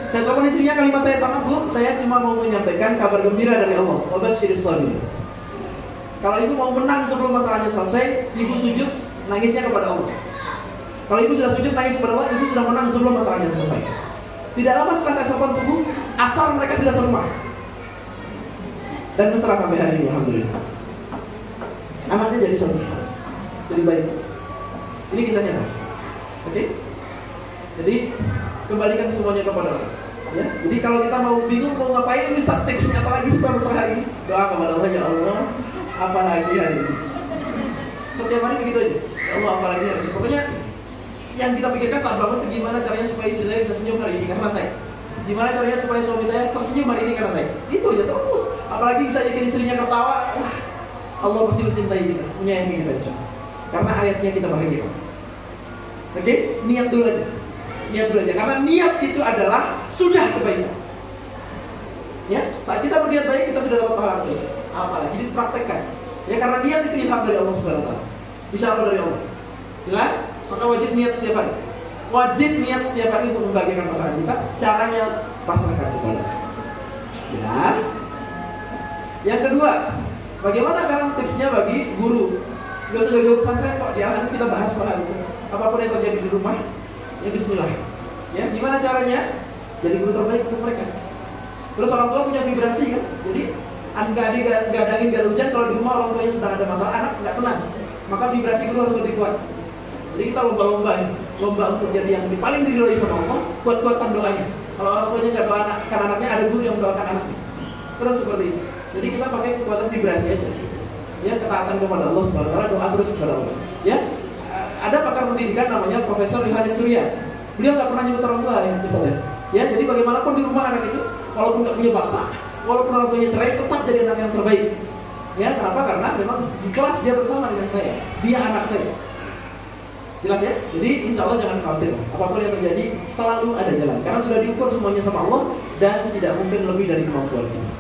Saya telepon istrinya, kalimat saya sama, Bu, saya cuma mau menyampaikan kabar gembira dari Allah. Wa basyiril sabirin. Kalau ibu mau menang sebelum masalahnya selesai, ibu sujud, nangisnya kepada Allah. Kalau ibu sudah sujud, nangis kepada Allah, ibu sudah menang sebelum masalahnya selesai. Tidak lama setelah saya telepon subuh, asar mereka sudah serumah dan mesra sampai hari ini, alhamdulillah. Anaknya jadi soleh, jadi baik. Ini kisah nyata. Oke? Jadi kembalikan semuanya kepada Allah. Ya? Jadi kalau kita mau bingung mau ngapain, ini start tipsnya apa lagi supaya mesra hari ini? Doa kepada Allah, ya Allah, apa lagi hari ini? Setiap hari begitu aja. Ya Allah, apa lagi hari ini? Pokoknya yang kita pikirkan saat bangun itu gimana caranya supaya istri saya bisa senyum hari ini karena saya. Gimana caranya supaya suami saya tersenyum hari ini karena saya. Itu aja terus. Apalagi bisa bikin istrinya tertawa. Wah, Allah pasti mencintai kita, menyayangi kita. Karena ayatnya kita bahagia. Oke? Niat dulu aja. Niat dulu aja. Karena niat itu adalah sudah kebaikan. Ya, saat kita berniat baik kita sudah dapat pahala kebaikan. Apalagi dipraktekkan. Ya, karena niat itu ilham dari Allah Subhanahu wa taala. Isyarat dari Allah. Jelas? Maka wajib niat setiap hari. Wajib niat setiap hari untuk membagikan pasangan kita. Caranya pasrahkan kepada Allah. Jelas? Yang kedua, bagaimana sekarang tipsnya bagi guru? Gak usah jauh-jauh pesantren kok, di Al-Quran kita bahas soal itu. Apapun yang terjadi di rumah, ya bismillah. Ya, gimana caranya? Jadi guru terbaik untuk mereka. Terus orang tua punya vibrasi kan? Jadi nggak ada angin, nggak ada hujan. Kalau di rumah orang tuanya sedang ada masalah, anak nggak tenang. Maka vibrasi guru harus lebih kuat. Jadi kita lomba untuk jadi yang paling diridhoi sama Allah, kuat-kuatan doanya. Kalau orang tuanya nggak doa kan anaknya, ada guru yang mendoakan anaknya. Terus seperti itu. Jadi kita pakai kekuatan vibrasi aja. Ya, ketaatan kepada Allah Subhanahu wa taala, doa terus kepada Allah. Ya. Ada pakar pendidikan namanya Profesor Yohanes Surya. Beliau nggak pernah nyebut orang tua ya, misalnya. Ya, jadi bagaimanapun di rumah anak itu, walaupun nggak punya bapak, walaupun orang tuanya cerai, tetap jadi anak yang terbaik. Ya, kenapa? Karena memang di kelas dia bersama dengan saya. Dia anak saya. Jelas ya? Jadi insya Allah jangan khawatir. Apapun yang terjadi selalu ada jalan. Karena sudah diukur semuanya sama Allah dan tidak mungkin lebih dari kemampuan kita.